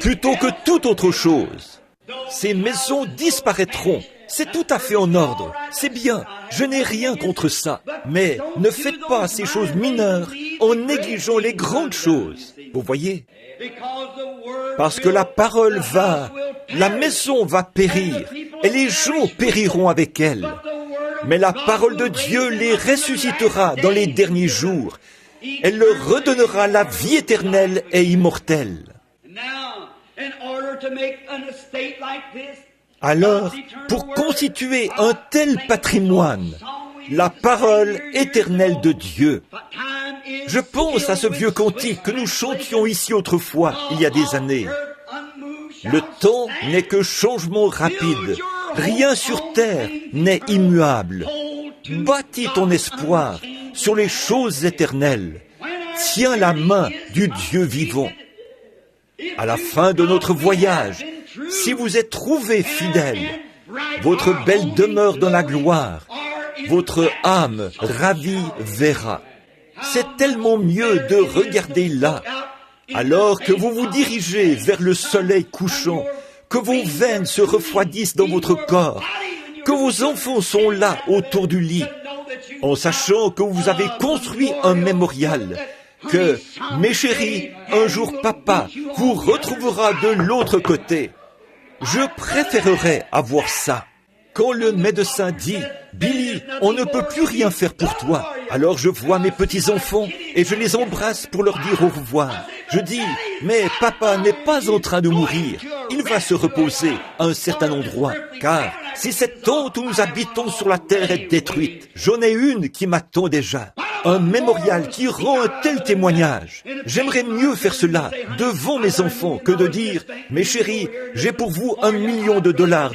[SPEAKER 1] plutôt que toute autre chose. Ces maisons disparaîtront. C'est tout à fait en ordre. C'est bien. Je n'ai rien contre ça. Mais ne faites pas ces choses mineures en négligeant les grandes choses. Vous voyez ? Parce que la parole la maison va périr, et les gens périront avec elle. Mais la parole de Dieu les ressuscitera dans les derniers jours. Elle leur redonnera la vie éternelle et immortelle. Alors, pour constituer un tel patrimoine, la parole éternelle de Dieu. Je pense à ce vieux cantique que nous chantions ici autrefois, il y a des années. Le temps n'est que changement rapide. Rien sur terre n'est immuable. Bâtis ton espoir sur les choses éternelles. Tiens la main du Dieu vivant. À la fin de notre voyage, si vous êtes trouvés fidèles, votre belle demeure dans la gloire, votre âme ravie verra. C'est tellement mieux de regarder là, alors que vous vous dirigez vers le soleil couchant, que vos veines se refroidissent dans votre corps, que vos enfants sont là autour du lit, en sachant que vous avez construit un mémorial, que, mes chéris, un jour papa vous retrouvera de l'autre côté. Je préférerais avoir ça. Quand le médecin dit « Billy, on ne peut plus rien faire pour toi », alors je vois mes petits-enfants et je les embrasse pour leur dire au revoir. Je dis « Mais papa n'est pas en train de mourir, il va se reposer à un certain endroit, car si cette tente où nous habitons sur la terre est détruite, j'en ai une qui m'attend déjà. Un mémorial qui rend un tel témoignage. J'aimerais mieux faire cela devant mes enfants que de dire « Mes chéris, j'ai pour vous $1 million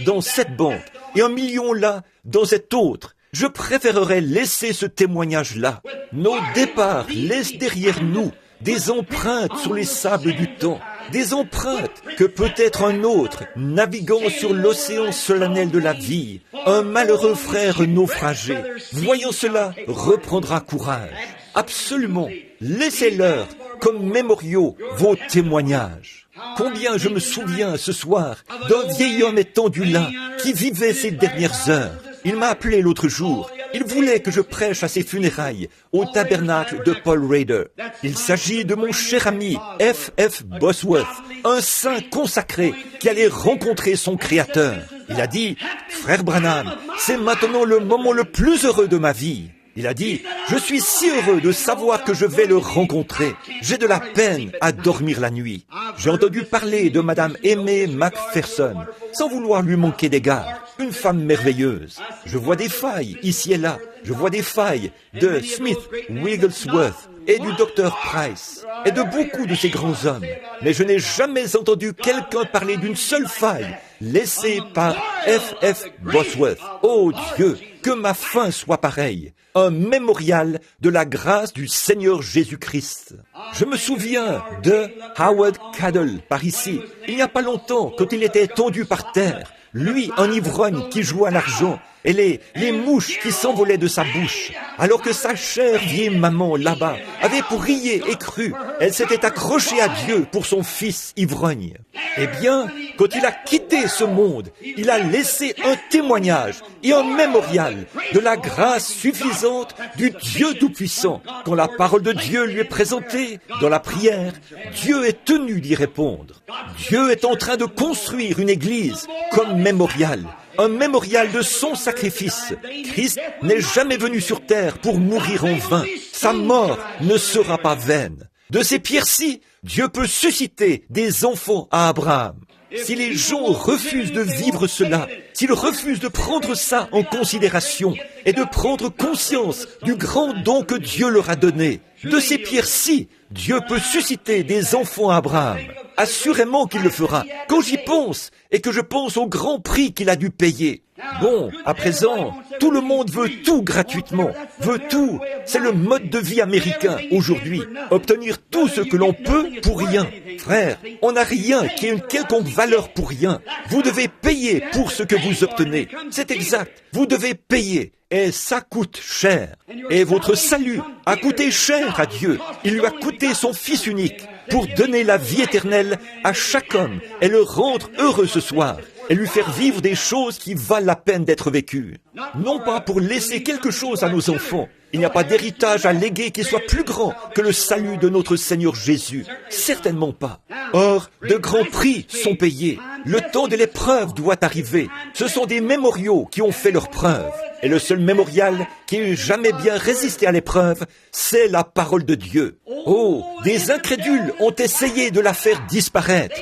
[SPEAKER 1] dans cette banque et $1 million là, dans cette autre. je préférerais laisser ce témoignage-là. Nos départs laissent derrière nous des empreintes sur les sables du temps, des empreintes que peut-être un autre, naviguant sur l'océan solennel de la vie, un malheureux frère naufragé, voyant cela, reprendra courage. Absolument, laissez-leur comme mémoriaux vos témoignages. Combien je me souviens ce soir d'un vieil homme étendu là, qui vivait ses dernières heures. Il m'a appelé l'autre jour. Il voulait que je prêche à ses funérailles au tabernacle de Paul Rader. Il s'agit de mon cher ami F.F. Bosworth, un saint consacré qui allait rencontrer son Créateur. Il a dit, « Frère Branham, c'est maintenant le moment le plus heureux de ma vie. » Il a dit, « Je suis si heureux de savoir que je vais le rencontrer. J'ai de la peine à dormir la nuit. » J'ai entendu parler de Madame Aimée Macpherson, sans vouloir lui manquer d'égard. Une femme merveilleuse. Je vois des failles ici et là. Je vois des failles de Smith, Wigglesworth et du docteur Price et de beaucoup de ces grands hommes. Mais je n'ai jamais entendu quelqu'un parler d'une seule faille laissée par F.F. Bosworth. Oh Dieu, que ma fin soit pareille. Un mémorial de la grâce du Seigneur Jésus-Christ. Je me souviens de Howard Cadell par ici, il n'y a pas longtemps, quand il était tendu par terre. Lui, un ivrogne qui jouait à l'argent, et les mouches qui s'envolaient de sa bouche, alors que sa chère vieille maman, là-bas, avait prié et cru. Elle s'était accrochée à Dieu pour son fils ivrogne. Eh bien, quand il a quitté ce monde, il a laissé un témoignage et un mémorial de la grâce suffisante du Dieu Tout-Puissant. Quand la parole de Dieu lui est présentée dans la prière, Dieu est tenu d'y répondre. Dieu est en train de construire une église comme mémorial. Un mémorial de son sacrifice. Christ n'est jamais venu sur terre pour mourir en vain. Sa mort ne sera pas vaine. De ces pierres-ci, Dieu peut susciter des enfants à Abraham. Si les gens refusent de vivre cela, s'ils refusent de prendre ça en considération et de prendre conscience du grand don que Dieu leur a donné, de ces pierres-ci, Dieu peut susciter des enfants à Abraham. Assurément qu'il le fera. Quand j'y pense, et que je pense au grand prix qu'il a dû payer. Bon, à présent, tout le monde veut tout gratuitement, veut tout. C'est le mode de vie américain aujourd'hui. Obtenir tout ce que l'on peut pour rien. Frère, on n'a rien qui ait une quelconque valeur pour rien. Vous devez payer pour ce que vous obtenez. C'est exact. Vous devez payer. Et ça coûte cher. Et votre salut a coûté cher à Dieu. Il lui a coûté son Fils unique pour donner la vie éternelle à chaque homme et le rendre heureux ce soir et lui faire vivre des choses qui valent la peine d'être vécues. Non pas pour laisser quelque chose à nos enfants. Il n'y a pas d'héritage à léguer qui soit plus grand que le salut de notre Seigneur Jésus. Certainement pas. Or, de grands prix sont payés. Le temps de l'épreuve doit arriver. Ce sont des mémoriaux qui ont fait leur preuve. Et le seul mémorial qui ait jamais bien résisté à l'épreuve, c'est la parole de Dieu. Oh, des incrédules ont essayé de la faire disparaître.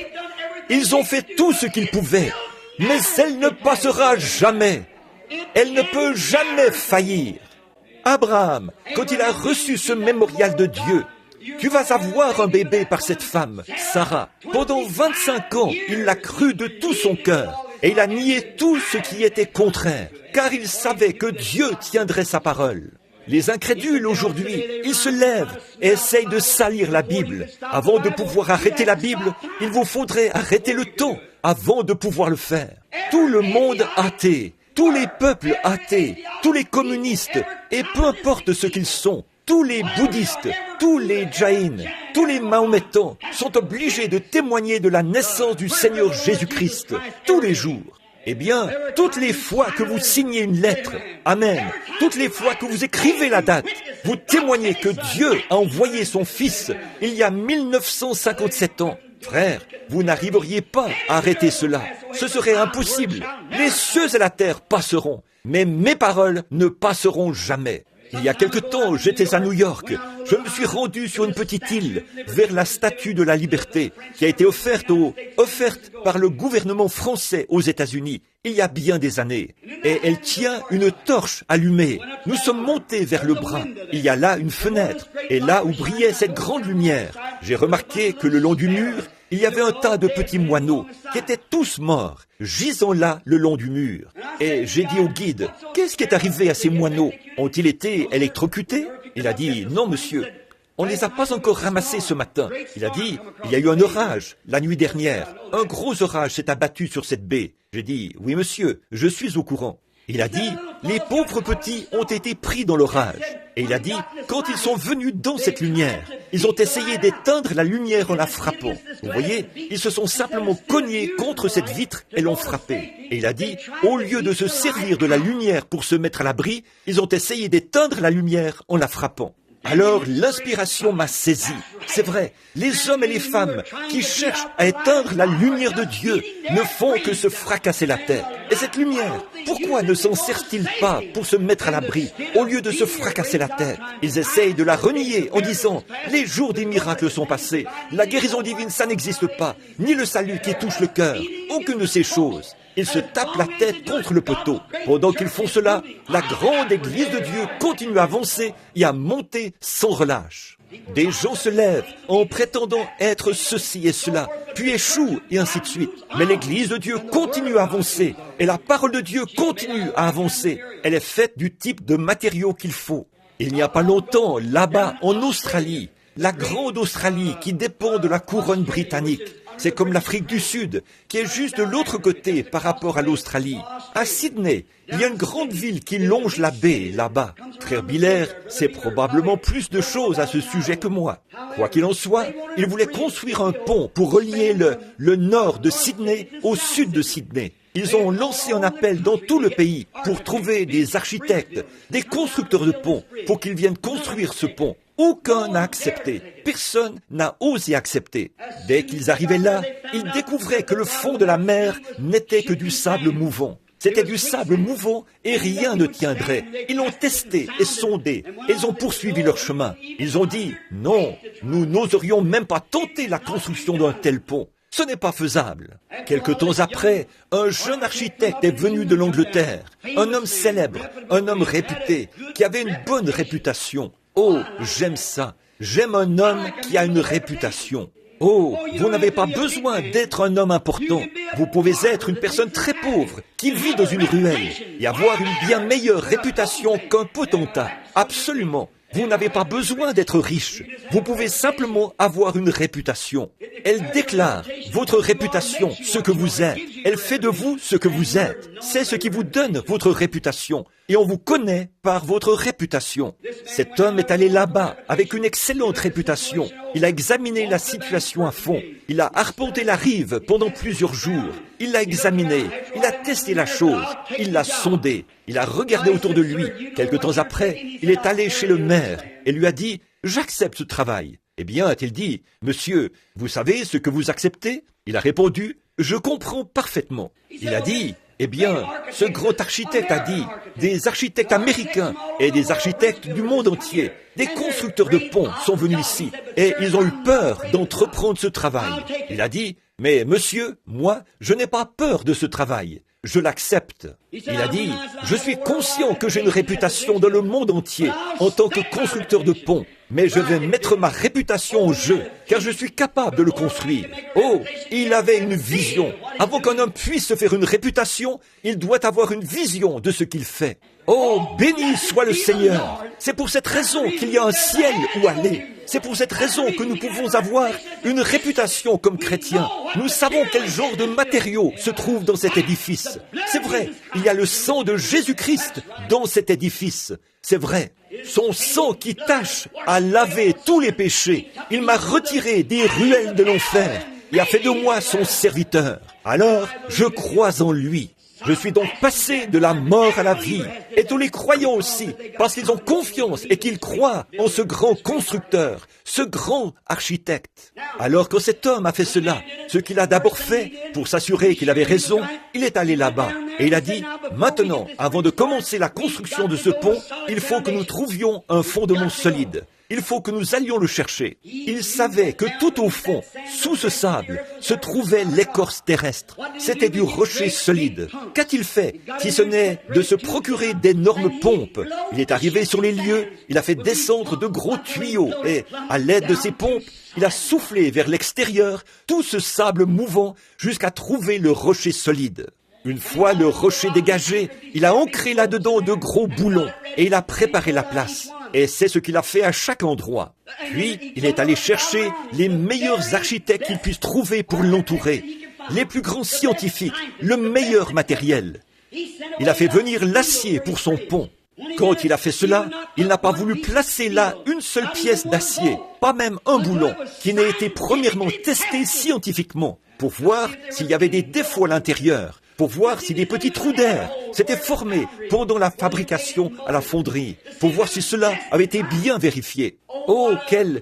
[SPEAKER 1] Ils ont fait tout ce qu'ils pouvaient, mais elle ne passera jamais. Elle ne peut jamais faillir. Abraham, quand il a reçu ce mémorial de Dieu, tu vas avoir un bébé par cette femme, Sarah. Pendant 25 ans, il l'a cru de tout son cœur. Et il a nié tout ce qui était contraire, car il savait que Dieu tiendrait sa parole. Les incrédules aujourd'hui, ils se lèvent et essayent de salir la Bible. Avant de pouvoir arrêter la Bible, il vous faudrait arrêter le temps avant de pouvoir le faire. Tout le monde athée, tous les peuples athées, tous les communistes, et peu importe ce qu'ils sont, tous les bouddhistes, tous les jaïns, tous les mahométans sont obligés de témoigner de la naissance du Seigneur Jésus-Christ tous les jours. Eh bien, toutes les fois que vous signez une lettre, Amen, toutes les fois que vous écrivez la date, vous témoignez que Dieu a envoyé son Fils il y a 1957 ans. Frère, vous n'arriveriez pas à arrêter cela. Ce serait impossible. Les cieux et la terre passeront, mais mes paroles ne passeront jamais. Il y a quelque temps, j'étais à New York. Je me suis rendu sur une petite île vers la Statue de la Liberté qui a été offerte par le gouvernement français aux États-Unis il y a bien des années. Et elle tient une torche allumée. Nous sommes montés vers le bras. Il y a là une fenêtre. Et là où brillait cette grande lumière, j'ai remarqué que le long du mur, il y avait un tas de petits moineaux qui étaient tous morts, gisant là le long du mur. Et j'ai dit au guide, qu'est-ce qui est arrivé à ces moineaux? Ont-ils été électrocutés? Il a dit, non monsieur. On ne les a pas encore ramassés ce matin. Il a dit, il y a eu un orage la nuit dernière. Un gros orage s'est abattu sur cette baie. J'ai dit, oui monsieur, je suis au courant. Il a dit, les pauvres petits ont été pris dans l'orage. Et il a dit, quand ils sont venus dans cette lumière, ils ont essayé d'éteindre la lumière en la frappant. Vous voyez, ils se sont simplement cognés contre cette vitre et l'ont frappée. Et il a dit, au lieu de se servir de la lumière pour se mettre à l'abri, ils ont essayé d'éteindre la lumière en la frappant. Alors l'inspiration m'a saisi. C'est vrai, les hommes et les femmes qui cherchent à éteindre la lumière de Dieu ne font que se fracasser la tête. Et cette lumière, pourquoi ne s'en servent-ils pas pour se mettre à l'abri au lieu de se fracasser la tête? Ils essayent de la renier en disant « Les jours des miracles sont passés, la guérison divine ça n'existe pas, ni le salut qui touche le cœur, aucune de ces choses. » Ils se tapent la tête contre le poteau. Pendant qu'ils font cela, la grande Église de Dieu continue à avancer et à monter sans relâche. Des gens se lèvent en prétendant être ceci et cela, puis échouent et ainsi de suite. Mais l'Église de Dieu continue à avancer et la parole de Dieu continue à avancer. Elle est faite du type de matériaux qu'il faut. Il n'y a pas longtemps, là-bas en Australie, la grande Australie qui dépend de la couronne britannique, c'est comme l'Afrique du Sud, qui est juste de l'autre côté par rapport à l'Australie. À Sydney, il y a une grande ville qui longe la baie, là-bas. Frère Biller sait probablement plus de choses à ce sujet que moi. Quoi qu'il en soit, il voulait construire un pont pour relier le nord de Sydney au sud de Sydney. Ils ont lancé un appel dans tout le pays pour trouver des architectes, des constructeurs de ponts, pour qu'ils viennent construire ce pont. Aucun n'a accepté. Personne n'a osé accepter. Dès qu'ils arrivaient là, ils découvraient que le fond de la mer n'était que du sable mouvant. C'était du sable mouvant et rien ne tiendrait. Ils l'ont testé et sondé. Et ils ont poursuivi leur chemin. Ils ont dit, non, nous n'oserions même pas tenter la construction d'un tel pont. Ce n'est pas faisable. Quelque temps après, un jeune architecte est venu de l'Angleterre. Un homme célèbre, un homme réputé, qui avait une bonne réputation. Oh, j'aime ça. J'aime un homme qui a une réputation. Oh, vous n'avez pas besoin d'être un homme important. Vous pouvez être une personne très pauvre qui vit dans une ruelle et avoir une bien meilleure réputation qu'un potentat. Absolument. Vous n'avez pas besoin d'être riche. Vous pouvez simplement avoir une réputation. Elle déclare votre réputation, ce que vous êtes. Elle fait de vous ce que vous êtes. C'est ce qui vous donne votre réputation. Et on vous connaît par votre réputation. Cet homme est allé là-bas avec une excellente réputation. Il a examiné la situation à fond. Il a arpenté la rive pendant plusieurs jours. Il l'a examiné. Il a testé la chose. Il l'a sondé. Il a regardé autour de lui. Quelque temps après, il est allé chez le maire et lui a dit « J'accepte ce travail ». Eh bien, a-t-il dit « Monsieur, vous savez ce que vous acceptez ?» Il a répondu « Je comprends parfaitement ». Il a dit « Eh bien, ce grand architecte a dit, des architectes américains et des architectes du monde entier, des constructeurs de ponts sont venus ici et ils ont eu peur d'entreprendre ce travail. » Il a dit « Mais monsieur, moi, je n'ai pas peur de ce travail. Je l'accepte. » Il a dit, je suis conscient que j'ai une réputation dans le monde entier en tant que constructeur de ponts, mais je vais mettre ma réputation au jeu, car je suis capable de le construire. Oh, il avait une vision. Avant qu'un homme puisse se faire une réputation, il doit avoir une vision de ce qu'il fait. Oh, béni soit le Seigneur. C'est pour cette raison qu'il y a un ciel où aller. C'est pour cette raison que nous pouvons avoir une réputation comme chrétiens. Nous savons quel genre de matériaux se trouve dans cet édifice. C'est vrai, il y a le sang de Jésus-Christ dans cet édifice. C'est vrai, son sang qui tâche à laver tous les péchés. Il m'a retiré des ruelles de l'enfer et a fait de moi son serviteur. Alors, je crois en lui. Je suis donc passé de la mort à la vie. Et tous les croyants aussi, parce qu'ils ont confiance et qu'ils croient en ce grand constructeur, ce grand architecte. Alors quand cet homme a fait cela, ce qu'il a d'abord fait, pour s'assurer qu'il avait raison, il est allé là-bas. Et il a dit, maintenant, avant de commencer la construction de ce pont, il faut que nous trouvions un fondement solide. Il faut que nous allions le chercher. Il savait que tout au fond, sous ce sable, se trouvait l'écorce terrestre. C'était du rocher solide. Qu'a-t-il fait si ce n'est de se procurer d'énormes pompes? Il est arrivé sur les lieux, il a fait descendre de gros tuyaux et, à l'aide de ces pompes, il a soufflé vers l'extérieur tout ce sable mouvant jusqu'à trouver le rocher solide. Une fois le rocher dégagé, il a ancré là-dedans de gros boulons et il a préparé la place. Et c'est ce qu'il a fait à chaque endroit. Puis, il est allé chercher les meilleurs architectes qu'il puisse trouver pour l'entourer, les plus grands scientifiques, le meilleur matériel. Il a fait venir l'acier pour son pont. Quand il a fait cela, il n'a pas voulu placer là une seule pièce d'acier, pas même un boulon, qui n'ait été premièrement testé scientifiquement, pour voir s'il y avait des défauts à l'intérieur, pour voir si des petits trous d'air s'étaient formés pendant la fabrication à la fonderie, pour voir si cela avait été bien vérifié. Oh, quel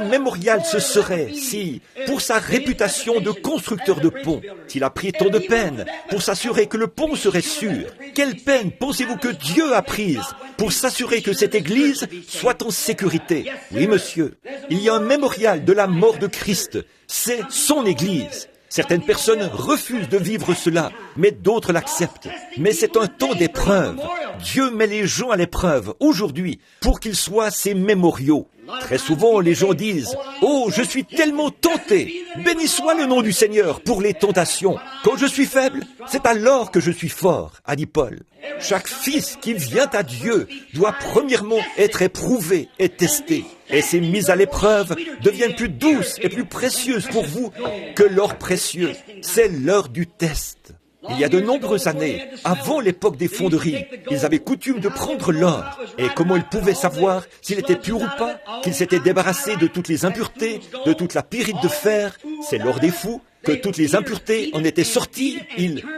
[SPEAKER 1] mémorial ce serait si, pour sa réputation de constructeur de pont, s'il a pris tant de peine pour s'assurer que le pont serait sûr. Quelle peine pensez-vous que Dieu a prise pour s'assurer que cette église soit en sécurité? Oui, monsieur, il y a un mémorial de la mort de Christ. C'est son église. Certaines personnes refusent de vivre cela, mais d'autres l'acceptent. Mais c'est un temps d'épreuve. Dieu met les gens à l'épreuve aujourd'hui pour qu'ils soient ses mémoriaux. Très souvent, les gens disent « Oh, je suis tellement tenté. Béni soit le nom du Seigneur pour les tentations. Quand je suis faible, c'est alors que je suis fort, a dit Paul. » Chaque fils qui vient à Dieu doit premièrement être éprouvé et testé. Et ces mises à l'épreuve deviennent plus douces et plus précieuses pour vous que l'or précieux. C'est l'heure du test. Il y a de nombreuses années, avant l'époque des fonderies, ils avaient coutume de prendre l'or. Et comment ils pouvaient savoir s'il était pur ou pas, qu'il s'était débarrassé de toutes les impuretés, de toute la pyrite de fer? C'est l'or des fous, que toutes les impuretés en étaient sorties.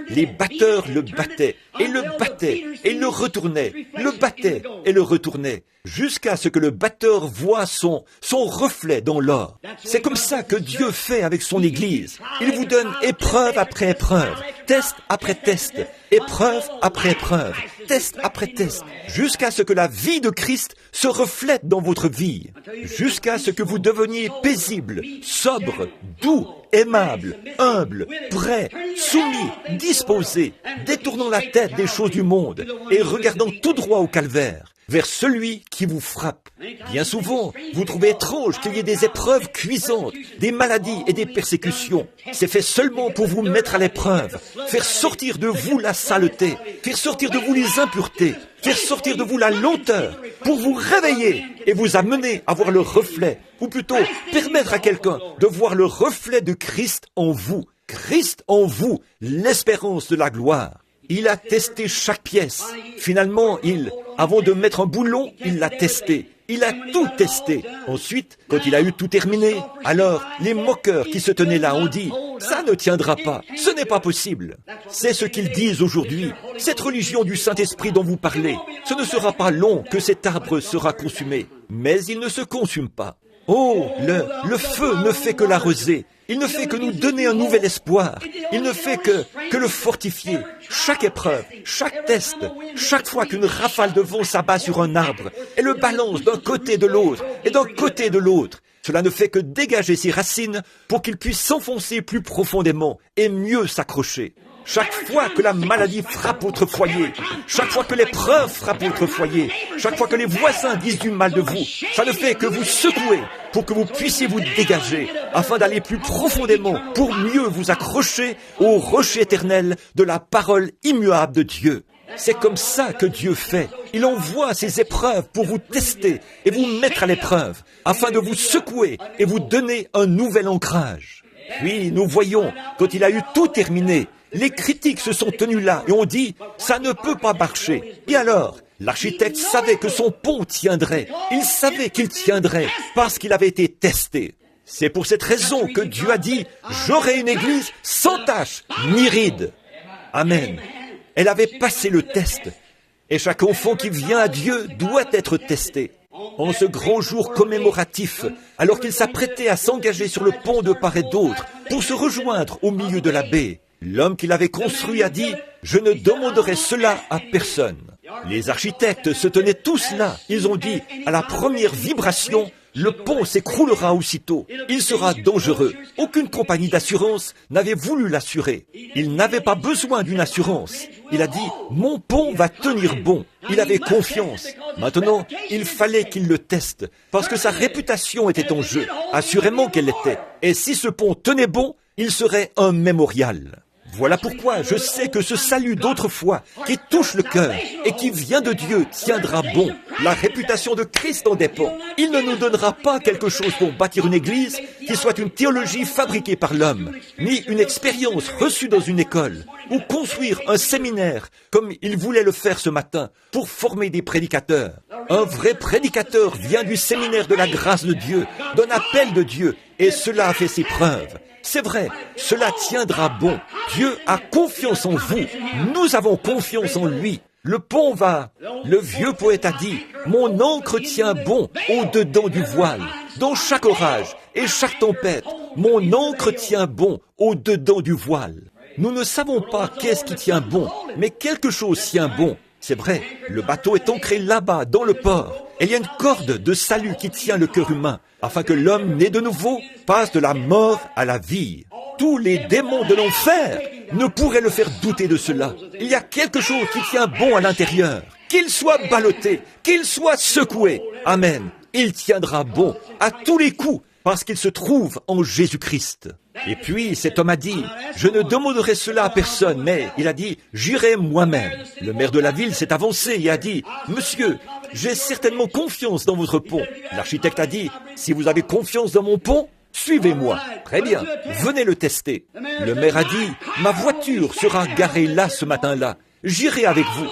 [SPEAKER 1] Les batteurs le battaient, et le battaient, et le retournaient, le battaient, et le retournaient, jusqu'à ce que le batteur voie son reflet dans l'or. C'est comme ça que Dieu fait avec son Église. Il vous donne épreuve après épreuve, test après test, épreuve après épreuve, test après test, jusqu'à ce que la vie de Christ se reflète dans votre vie, jusqu'à ce que vous deveniez paisible, sobre, doux, aimable, humble, prêt, soumis, disposé, détournant la tête des choses du monde et regardant tout droit au calvaire, vers celui qui vous frappe. Bien souvent, vous trouvez étrange qu'il y ait des épreuves cuisantes, des maladies et des persécutions. C'est fait seulement pour vous mettre à l'épreuve, faire sortir de vous la saleté, faire sortir de vous les impuretés, faire sortir de vous la lenteur, pour vous réveiller et vous amener à voir le reflet, ou plutôt permettre à quelqu'un de voir le reflet de Christ en vous. Christ en vous, l'espérance de la gloire. Il a testé chaque pièce. Finalement, avant de mettre un boulon, il l'a testé. Il a tout testé. Ensuite, quand il a eu tout terminé, alors les moqueurs qui se tenaient là ont dit « Ça ne tiendra pas, ce n'est pas possible ». C'est ce qu'ils disent aujourd'hui. Cette religion du Saint-Esprit dont vous parlez, ce ne sera pas long que cet arbre sera consumé. Mais il ne se consume pas. Oh, le feu ne fait que l'arroser. Il ne fait que nous donner un nouvel espoir. Il ne fait que le fortifier. Chaque épreuve, chaque test, chaque fois qu'une rafale de vent s'abat sur un arbre et le balance d'un côté de l'autre et d'un côté de l'autre, cela ne fait que dégager ses racines pour qu'il puisse s'enfoncer plus profondément et mieux s'accrocher. Chaque fois que la maladie frappe votre foyer, chaque fois que l'épreuve frappe votre foyer, chaque fois que les voisins disent du mal de vous, ça ne fait que vous secouer pour que vous puissiez vous dégager, afin d'aller plus profondément, pour mieux vous accrocher au rocher éternel de la parole immuable de Dieu. C'est comme ça que Dieu fait. Il envoie ces épreuves pour vous tester et vous mettre à l'épreuve, afin de vous secouer et vous donner un nouvel ancrage. Puis nous voyons, quand il a eu tout terminé, les critiques se sont tenus là et ont dit « ça ne peut pas marcher ». Et alors, l'architecte savait que son pont tiendrait. Il savait qu'il tiendrait parce qu'il avait été testé. C'est pour cette raison que Dieu a dit « j'aurai une église sans tache ni ride ». Amen. Elle avait passé le test. Et chaque enfant qui vient à Dieu doit être testé. En ce grand jour commémoratif, alors qu'il s'apprêtait à s'engager sur le pont de part et d'autre pour se rejoindre au milieu de la baie, l'homme qui l'avait construit a dit « Je ne demanderai cela à personne ». Les architectes se tenaient tous là. Ils ont dit, à la première vibration, le pont s'écroulera aussitôt. Il sera dangereux. Aucune compagnie d'assurance n'avait voulu l'assurer. Il n'avait pas besoin d'une assurance. Il a dit, mon pont va tenir bon. Il avait confiance. Maintenant, il fallait qu'il le teste, parce que sa réputation était en jeu. Assurément qu'elle l'était. Et si ce pont tenait bon, il serait un mémorial. Voilà pourquoi je sais que ce salut d'autrefois, qui touche le cœur et qui vient de Dieu, tiendra bon. La réputation de Christ en dépend. Il ne nous donnera pas quelque chose pour bâtir une église qui soit une théologie fabriquée par l'homme, ni une expérience reçue dans une école, ou construire un séminaire comme il voulait le faire ce matin pour former des prédicateurs. Un vrai prédicateur vient du séminaire de la grâce de Dieu, d'un appel de Dieu, et cela a fait ses preuves. C'est vrai, cela tiendra bon. Dieu a confiance en vous. Nous avons confiance en lui. Le pont va. Le vieux poète a dit, mon ancre tient bon au-dedans du voile. Dans chaque orage et chaque tempête, mon ancre tient bon au-dedans du voile. Nous ne savons pas qu'est-ce qui tient bon, mais quelque chose tient bon. C'est vrai, le bateau est ancré là-bas, dans le port. Et il y a une corde de salut qui tient le cœur humain, afin que l'homme né de nouveau passe de la mort à la vie. Tous les démons de l'enfer ne pourraient le faire douter de cela. Il y a quelque chose qui tient bon à l'intérieur. Qu'il soit ballotté, qu'il soit secoué. Amen. Il tiendra bon à tous les coups, parce qu'il se trouve en Jésus-Christ. Et puis, cet homme a dit, je ne demanderai cela à personne, mais il a dit, j'irai moi-même. Le maire de la ville s'est avancé et a dit, monsieur, j'ai certainement confiance dans votre pont. L'architecte a dit, si vous avez confiance dans mon pont, suivez-moi. Très bien, venez le tester. Le maire a dit, ma voiture sera garée là ce matin-là. J'irai avec vous.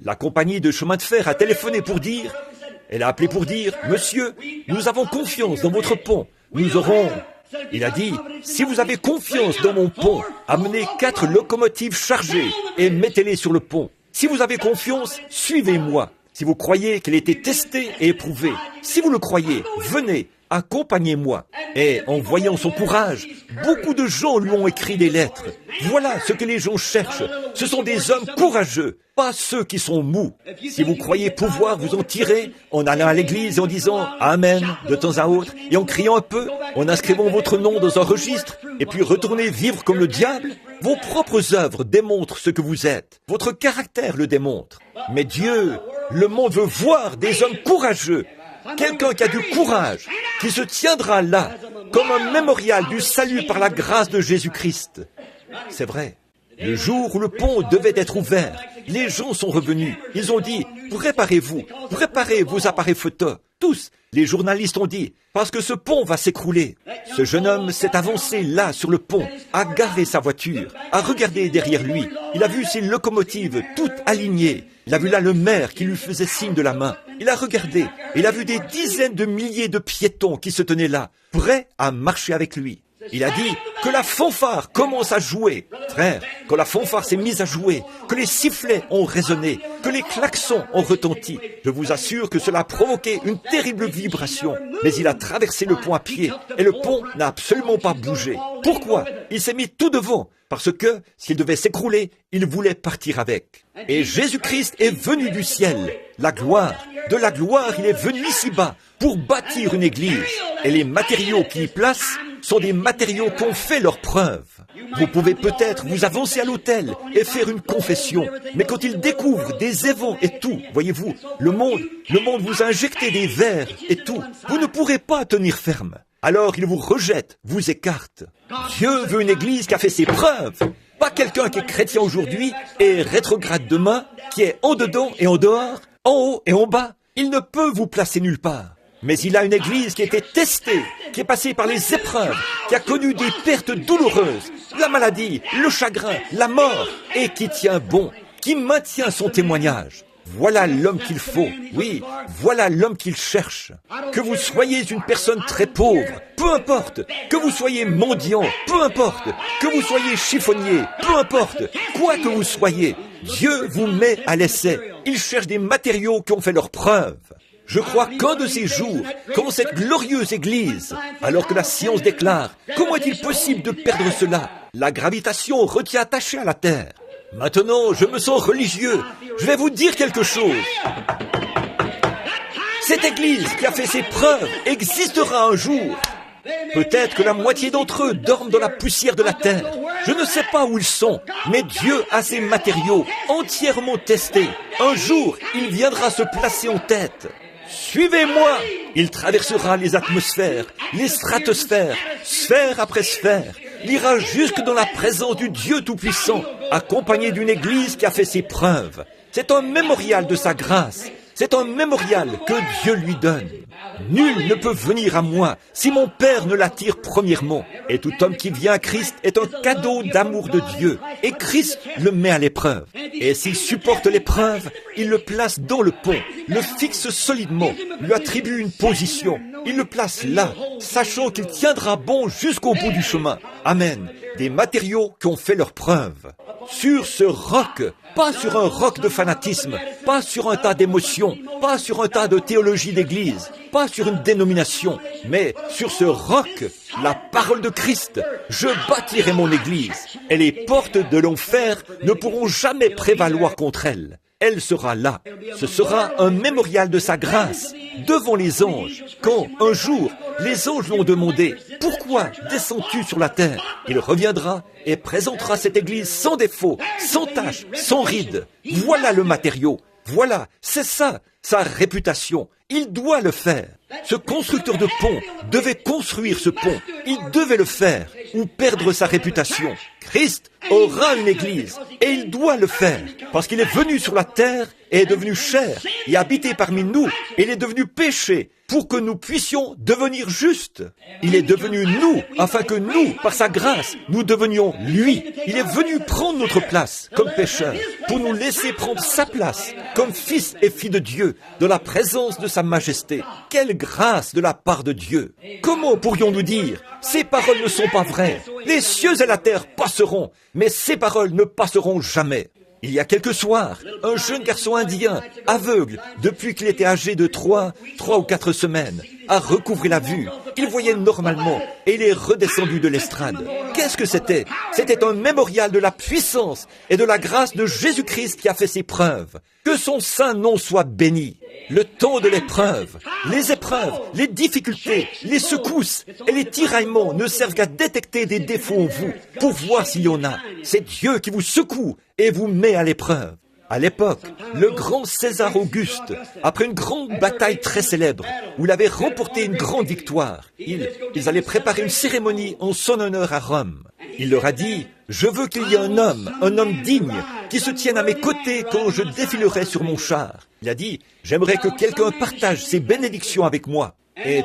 [SPEAKER 1] La compagnie de chemin de fer a téléphoné pour dire, elle a appelé pour dire, monsieur, nous avons confiance dans votre pont. Nous aurons... Il a dit, si vous avez confiance dans mon pont, amenez 4 locomotives chargées et mettez-les sur le pont. Si vous avez confiance, suivez-moi. Si vous croyez qu'elle a été testée et éprouvée, si vous le croyez, venez, accompagnez-moi. Et en voyant son courage, beaucoup de gens lui ont écrit des lettres. Voilà ce que les gens cherchent. Ce sont des hommes courageux, pas ceux qui sont mous. Si vous croyez pouvoir vous en tirer en allant à l'église et en disant « Amen » de temps à autre et en criant un peu, en inscrivant votre nom dans un registre et puis retournez vivre comme le diable, vos propres œuvres démontrent ce que vous êtes. Votre caractère le démontre. Mais Dieu, le monde veut voir des hommes courageux. Quelqu'un qui a du courage, qui se tiendra là, comme un mémorial du salut par la grâce de Jésus-Christ. C'est vrai. Le jour où le pont devait être ouvert, les gens sont revenus. Ils ont dit, préparez-vous, préparez vos appareils photo. Tous, les journalistes ont dit, parce que ce pont va s'écrouler. Ce jeune homme s'est avancé là sur le pont, a garé sa voiture, a regardé derrière lui. Il a vu ses locomotives toutes alignées. Il a vu là le maire qui lui faisait signe de la main. Il a regardé. Il a vu des dizaines de milliers de piétons qui se tenaient là, prêts à marcher avec lui. Il a dit que la fanfare commence à jouer. Frère, quand la fanfare s'est mise à jouer, que les sifflets ont résonné, que les klaxons ont retenti, je vous assure que cela a provoqué une terrible vibration. Mais il a traversé le pont à pied et le pont n'a absolument pas bougé. Pourquoi? Il s'est mis tout devant. Parce que, s'il devait s'écrouler, il voulait partir avec. Et Jésus-Christ est venu du ciel, la gloire. De la gloire, il est venu ici-bas pour bâtir une église. Et les matériaux qu'il y place sont des matériaux qui ont fait leur preuve. Vous pouvez peut-être vous avancer à l'autel et faire une confession. Mais quand il découvre des évents et tout, voyez-vous, le monde vous a injecté des vers et tout. Vous ne pourrez pas tenir ferme. Alors il vous rejette, vous écarte. Dieu veut une église qui a fait ses preuves. Pas quelqu'un qui est chrétien aujourd'hui et rétrograde demain, qui est en dedans et en dehors, en haut et en bas. Il ne peut vous placer nulle part. Mais il a une église qui a été testée, qui est passée par les épreuves, qui a connu des pertes douloureuses, la maladie, le chagrin, la mort, et qui tient bon, qui maintient son témoignage. Voilà l'homme qu'il faut, oui, voilà l'homme qu'il cherche. Que vous soyez une personne très pauvre, peu importe. Que vous soyez mendiant, peu importe. Que vous soyez chiffonnier, peu importe. Quoi que vous soyez, Dieu vous met à l'essai. Il cherche des matériaux qui ont fait leur preuve. Je crois qu'un de ces jours, quand cette glorieuse Église, alors que la science déclare, comment est-il possible de perdre cela? La gravitation retient attaché à la terre. Maintenant, je me sens religieux. Je vais vous dire quelque chose. Cette Église qui a fait ses preuves existera un jour. Peut-être que la moitié d'entre eux dorment dans la poussière de la terre. Je ne sais pas où ils sont, mais Dieu a ses matériaux entièrement testés. Un jour, il viendra se placer en tête. Suivez-moi. Il traversera les atmosphères, les stratosphères, sphère après sphère. Il ira jusque dans la présence du Dieu Tout-Puissant, accompagné d'une Église qui a fait ses preuves. C'est un mémorial de sa grâce. C'est un mémorial que Dieu lui donne. Nul ne peut venir à moi si mon Père ne l'attire premièrement. Et tout homme qui vient à Christ est un cadeau d'amour de Dieu. Et Christ le met à l'épreuve. Et s'il supporte l'épreuve, il le place dans le pont, le fixe solidement, lui attribue une position. Il le place là, sachant qu'il tiendra bon jusqu'au bout du chemin. Amen. Des matériaux qui ont fait leur preuve. Sur ce roc, pas sur un roc de fanatisme, pas sur un tas d'émotions, pas sur un tas de théologie d'église, pas sur une dénomination, mais sur ce roc, la parole de Christ, je bâtirai mon église, et les portes de l'enfer ne pourront jamais prévaloir contre elle. Elle sera là. Ce sera un mémorial de sa grâce devant les anges. Quand, un jour, les anges l'ont demandé « Pourquoi descends-tu sur la terre ?» Il reviendra et présentera cette église sans défaut, sans tache, sans ride. Voilà le matériau. Voilà, c'est ça, sa réputation. Il doit le faire. Ce constructeur de pont devait construire ce pont. Il devait le faire ou perdre sa réputation. Christ aura une église et il doit le faire parce qu'il est venu sur la terre et est devenu chair et habité parmi nous et il est devenu péché pour que nous puissions devenir justes. Il est devenu nous afin que nous, par sa grâce, nous devenions lui. Il est venu prendre notre place comme pécheurs pour nous laisser prendre sa place comme fils et filles de Dieu dans la présence de sa majesté. Quelle grâce de la part de Dieu! Comment pourrions-nous dire « Ces paroles ne sont pas vraies. Les cieux et la terre passeront, mais ces paroles ne passeront jamais. » Il y a quelques soirs, un jeune garçon indien, aveugle, depuis qu'il était âgé de 3 ou 4 semaines, a recouvré la vue. Il voyait normalement et il est redescendu de l'estrade. Qu'est-ce que c'était? C'était un mémorial de la puissance et de la grâce de Jésus-Christ qui a fait ses preuves. Que son saint nom soit béni. Le temps de l'épreuve, les épreuves, les difficultés, les secousses et les tiraillements ne servent qu'à détecter des défauts en vous pour voir s'il y en a. C'est Dieu qui vous secoue et vous met à l'épreuve. À l'époque, le grand César Auguste, après une grande bataille très célèbre, où il avait remporté une grande victoire, ils allaient préparer une cérémonie en son honneur à Rome. Il leur a dit « Je veux qu'il y ait un homme digne, qui se tienne à mes côtés quand je défilerai sur mon char. » Il a dit « J'aimerais que quelqu'un partage ses bénédictions avec moi. » Et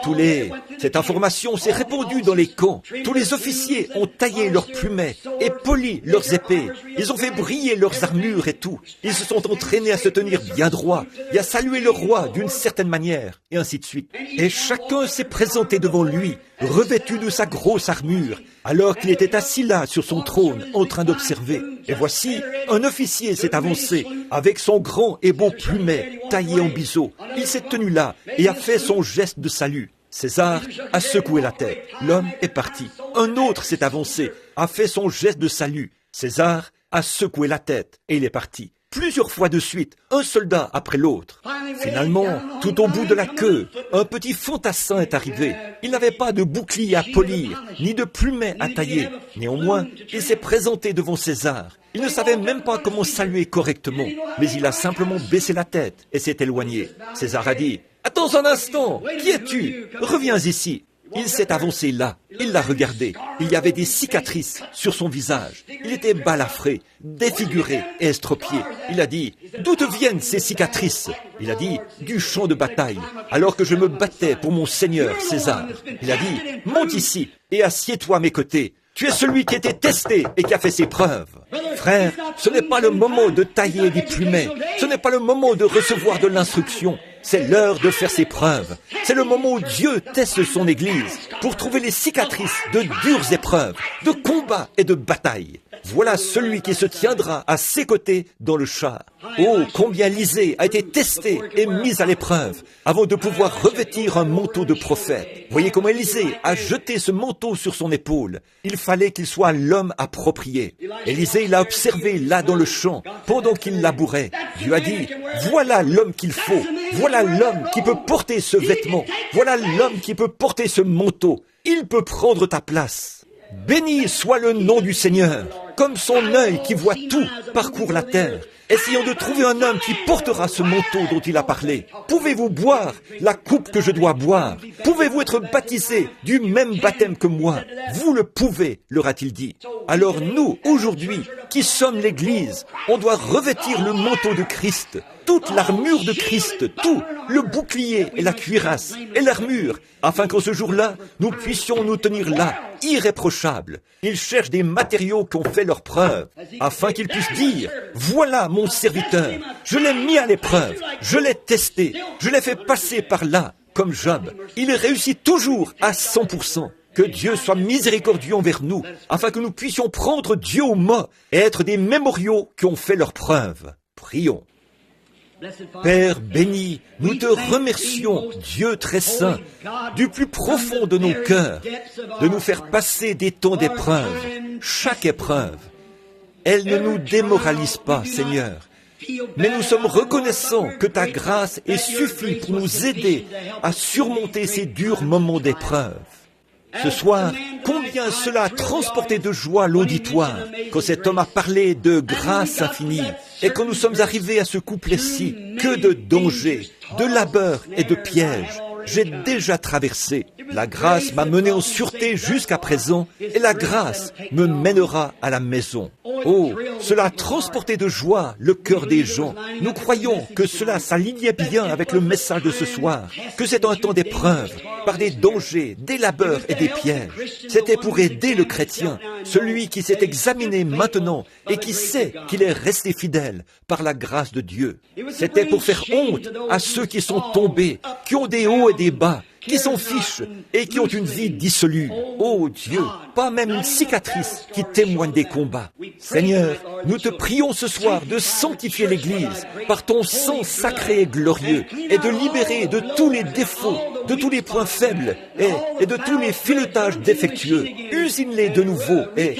[SPEAKER 1] cette information s'est répandue dans les camps. Tous les officiers ont taillé leurs plumets et poli leurs épées. Ils ont fait briller leurs armures et tout. Ils se sont entraînés à se tenir bien droit et à saluer le roi d'une certaine manière, et ainsi de suite. Et chacun s'est présenté devant lui, revêtu de sa grosse armure, alors qu'il était assis là sur son trône en train d'observer. Et voici, un officier s'est avancé avec son grand et beau plumet taillé en biseau. Il s'est tenu là et a fait son geste de salut. César a secoué la tête. L'homme est parti. Un autre s'est avancé, a fait son geste de salut. César a secoué la tête et il est parti. Plusieurs fois de suite, un soldat après l'autre. Finalement, tout au bout de la queue, un petit fantassin est arrivé. Il n'avait pas de bouclier à polir, ni de plumet à tailler. Néanmoins, il s'est présenté devant César. Il ne savait même pas comment saluer correctement, mais il a simplement baissé la tête et s'est éloigné. César a dit « Attends un instant, qui es-tu? Reviens ici. » Il s'est avancé là, il l'a regardé. Il y avait des cicatrices sur son visage. Il était balafré, défiguré et estropié. Il a dit « D'où te viennent ces cicatrices ?» Il a dit « Du champ de bataille, alors que je me battais pour mon seigneur César. » Il a dit « Monte ici et assieds-toi à mes côtés. Tu es celui qui était testé et qui a fait ses preuves. » Frère, ce n'est pas le moment de tailler des plumets. Ce n'est pas le moment de recevoir de l'instruction. C'est l'heure de faire ses preuves. C'est le moment où Dieu teste son Église pour trouver les cicatrices de dures épreuves, de combats et de batailles. Voilà celui qui se tiendra à ses côtés dans le char. Oh, combien Élisée a été testé et mis à l'épreuve avant de pouvoir revêtir un manteau de prophète. Voyez comment Élisée a jeté ce manteau sur son épaule. Il fallait qu'il soit l'homme approprié. Élisée l'a observé là dans le champ pendant qu'il labourait. Dieu a dit, voilà l'homme qu'il faut. Voilà l'homme qui peut porter ce vêtement. Voilà l'homme qui peut porter ce manteau. Il peut prendre ta place. Béni soit le nom du Seigneur. Comme son œil qui voit tout parcourt la terre. Essayons de trouver un homme qui portera ce manteau dont il a parlé. Pouvez-vous boire la coupe que je dois boire? Pouvez-vous être baptisé du même baptême que moi? Vous le pouvez, leur a-t-il dit. Alors nous, aujourd'hui, qui sommes l'Église, on doit revêtir le manteau de Christ, toute l'armure de Christ, tout, le bouclier et la cuirasse et l'armure, afin qu'en ce jour-là, nous puissions nous tenir là, irréprochables. Ils cherchent des matériaux qui ont fait leur preuve, afin qu'ils puissent dire, voilà mon serviteur, je l'ai mis à l'épreuve, je l'ai testé, je l'ai fait passer par là, comme Job. Il réussit toujours à 100%. Que Dieu soit miséricordieux envers nous, afin que nous puissions prendre Dieu au mot et être des mémoriaux qui ont fait leur preuve. Prions. Père béni, nous te remercions, Dieu très saint, du plus profond de nos cœurs, de nous faire passer des temps d'épreuve, chaque épreuve. Elle ne nous démoralise pas, Seigneur, mais nous sommes reconnaissants que ta grâce est suffisante pour nous aider à surmonter ces durs moments d'épreuve. Ce soir, combien cela a transporté de joie l'auditoire quand cet homme a parlé de grâce infinie et quand nous sommes arrivés à ce couplet-ci, que de dangers, de labeurs et de pièges j'ai déjà traversé. La grâce m'a mené en sûreté jusqu'à présent et la grâce me mènera à la maison. Oh, cela a transporté de joie le cœur des gens. Nous croyons que cela s'alignait bien avec le message de ce soir, que c'est un temps d'épreuve, par des dangers, des labeurs et des pièges. C'était pour aider le chrétien, celui qui s'est examiné maintenant et qui sait qu'il est resté fidèle par la grâce de Dieu. C'était pour faire honte à ceux qui sont tombés, qui ont des hauts et des bas, qui s'en fichent et qui ont une vie dissolue. Oh Dieu, pas même une cicatrice qui témoigne des combats. Seigneur, nous te prions ce soir de sanctifier l'Église par ton sang sacré et glorieux et de libérer de tous les défauts, de tous les points faibles et de tous les filetages défectueux. Usine-les de nouveau et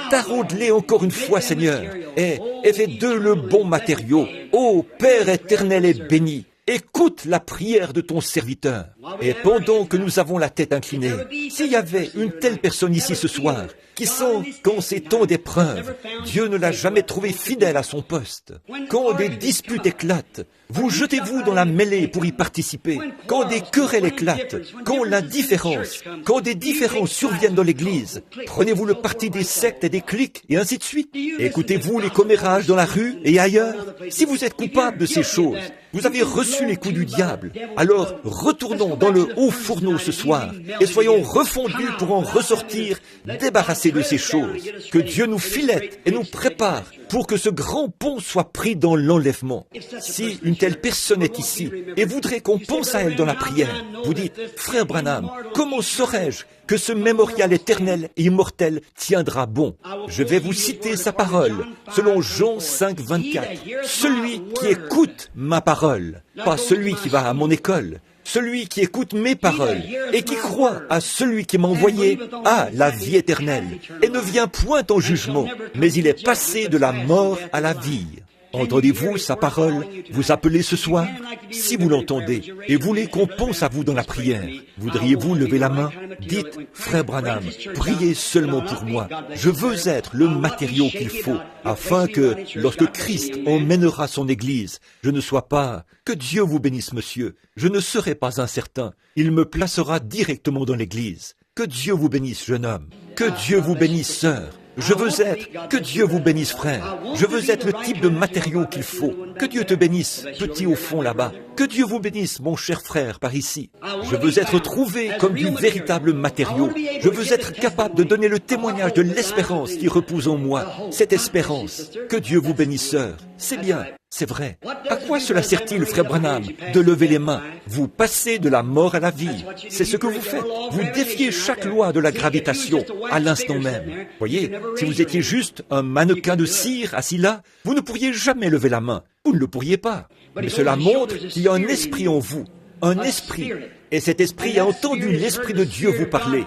[SPEAKER 1] taraude-les encore une fois, Seigneur, et fais d'eux le bon matériau. Ô Père éternel et béni, écoute la prière de ton serviteur. Et pendant que nous avons la tête inclinée, s'il y avait une telle personne ici ce soir, qui sent qu'en ces temps d'épreuve, Dieu ne l'a jamais trouvé fidèle à son poste. Quand des disputes éclatent, vous jetez-vous dans la mêlée pour y participer. Quand des querelles éclatent, quand l'indifférence, quand des différences surviennent dans l'Église, prenez-vous le parti des sectes et des cliques et ainsi de suite. Écoutez-vous les commérages dans la rue et ailleurs. Si vous êtes coupable de ces choses, vous avez reçu les coups du diable. Alors retournons dans le haut fourneau ce soir et soyons refondus pour en ressortir, débarrassés de ces choses. Que Dieu nous filette et nous prépare pour que ce grand pont soit pris dans l'enlèvement. Si une telle personne est ici et voudrait qu'on pense à elle dans la prière, vous dites, frère Branham, comment saurais-je que ce mémorial éternel et immortel tiendra bon? Je vais vous citer sa parole, selon Jean 5, 24. Celui qui écoute ma parole, pas celui qui va à mon école, celui qui écoute mes paroles et qui croit à celui qui m'a envoyé a la vie éternelle et ne vient point en jugement, mais il est passé de la mort à la vie. Entendez-vous sa parole vous appelez ce soir? Si vous l'entendez et voulez qu'on pense à vous dans la prière, voudriez-vous lever la main? Dites, frère Branham, priez seulement pour moi. Je veux être le matériau qu'il faut, afin que, lorsque Christ emmènera son Église, je ne sois pas... Que Dieu vous bénisse, monsieur. Je ne serai pas incertain. Il me placera directement dans l'Église. Que Dieu vous bénisse, jeune homme. Que Dieu vous bénisse, sœur. Je veux être, que Dieu vous bénisse, frère. Je veux être le type de matériau qu'il faut. Que Dieu te bénisse, petit au fond là-bas. Que Dieu vous bénisse, mon cher frère, par ici. Je veux être trouvé comme du véritable matériau. Je veux être capable de donner le témoignage de l'espérance qui repose en moi. Cette espérance. Que Dieu vous bénisse, sœur. C'est bien, c'est vrai. À quoi cela sert-il, frère Branham, de lever les mains? Vous passez de la mort à la vie. C'est ce que vous faites. Vous défiez chaque loi de la gravitation à l'instant même. Voyez, si vous étiez juste un mannequin de cire assis là, vous ne pourriez jamais lever la main. Vous ne le pourriez pas. Mais cela montre qu'il y a un esprit en vous. Un esprit. Et cet esprit a entendu l'Esprit de Dieu vous parler.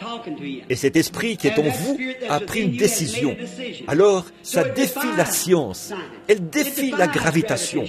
[SPEAKER 1] Et cet esprit qui est en vous a pris une décision. Alors, ça défie la science. Elle défie la gravitation.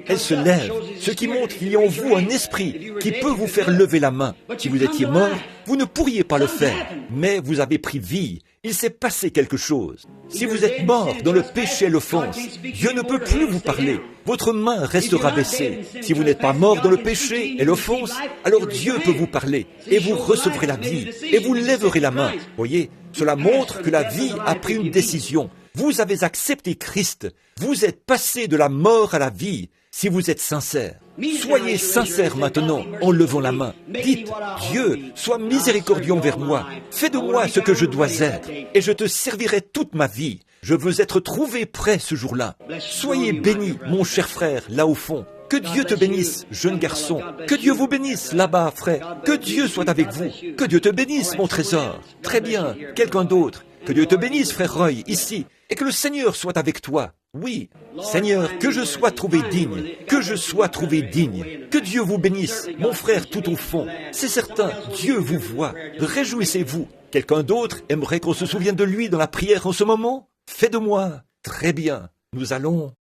[SPEAKER 1] Elle se lève, ce qui montre qu'il y a en vous un esprit qui peut vous faire lever la main. Si vous étiez mort, vous ne pourriez pas le faire. Mais vous avez pris vie. Il s'est passé quelque chose. Si vous êtes mort dans le péché et l'offense, Dieu ne peut plus vous parler. Votre main restera baissée. Si vous n'êtes pas mort dans le péché et l'offense, alors Dieu peut vous parler et vous recevrez la vie et vous lèverez la main. Voyez, cela montre que la vie a pris une décision. Vous avez accepté Christ. Vous êtes passé de la mort à la vie. Si vous êtes sincère, soyez sincère maintenant en levant la main. Dites, Dieu, sois miséricordieux envers moi. Fais de moi ce que je dois être et je te servirai toute ma vie. Je veux être trouvé prêt ce jour-là. Soyez béni, mon cher frère, là au fond. Que Dieu te bénisse, jeune garçon. Que Dieu vous bénisse, là-bas, frère. Que Dieu soit avec vous. Que Dieu te bénisse, mon trésor. Très bien. Quelqu'un d'autre. Que Dieu te bénisse, frère Roy, ici. Et que le Seigneur soit avec toi. Oui, Seigneur, que je sois trouvé digne, que je sois trouvé digne. Que Dieu vous bénisse, mon frère tout au fond. C'est certain, Dieu vous voit. Réjouissez-vous. Quelqu'un d'autre aimerait qu'on se souvienne de lui dans la prière en ce moment? Fais de moi. Très bien. Nous allons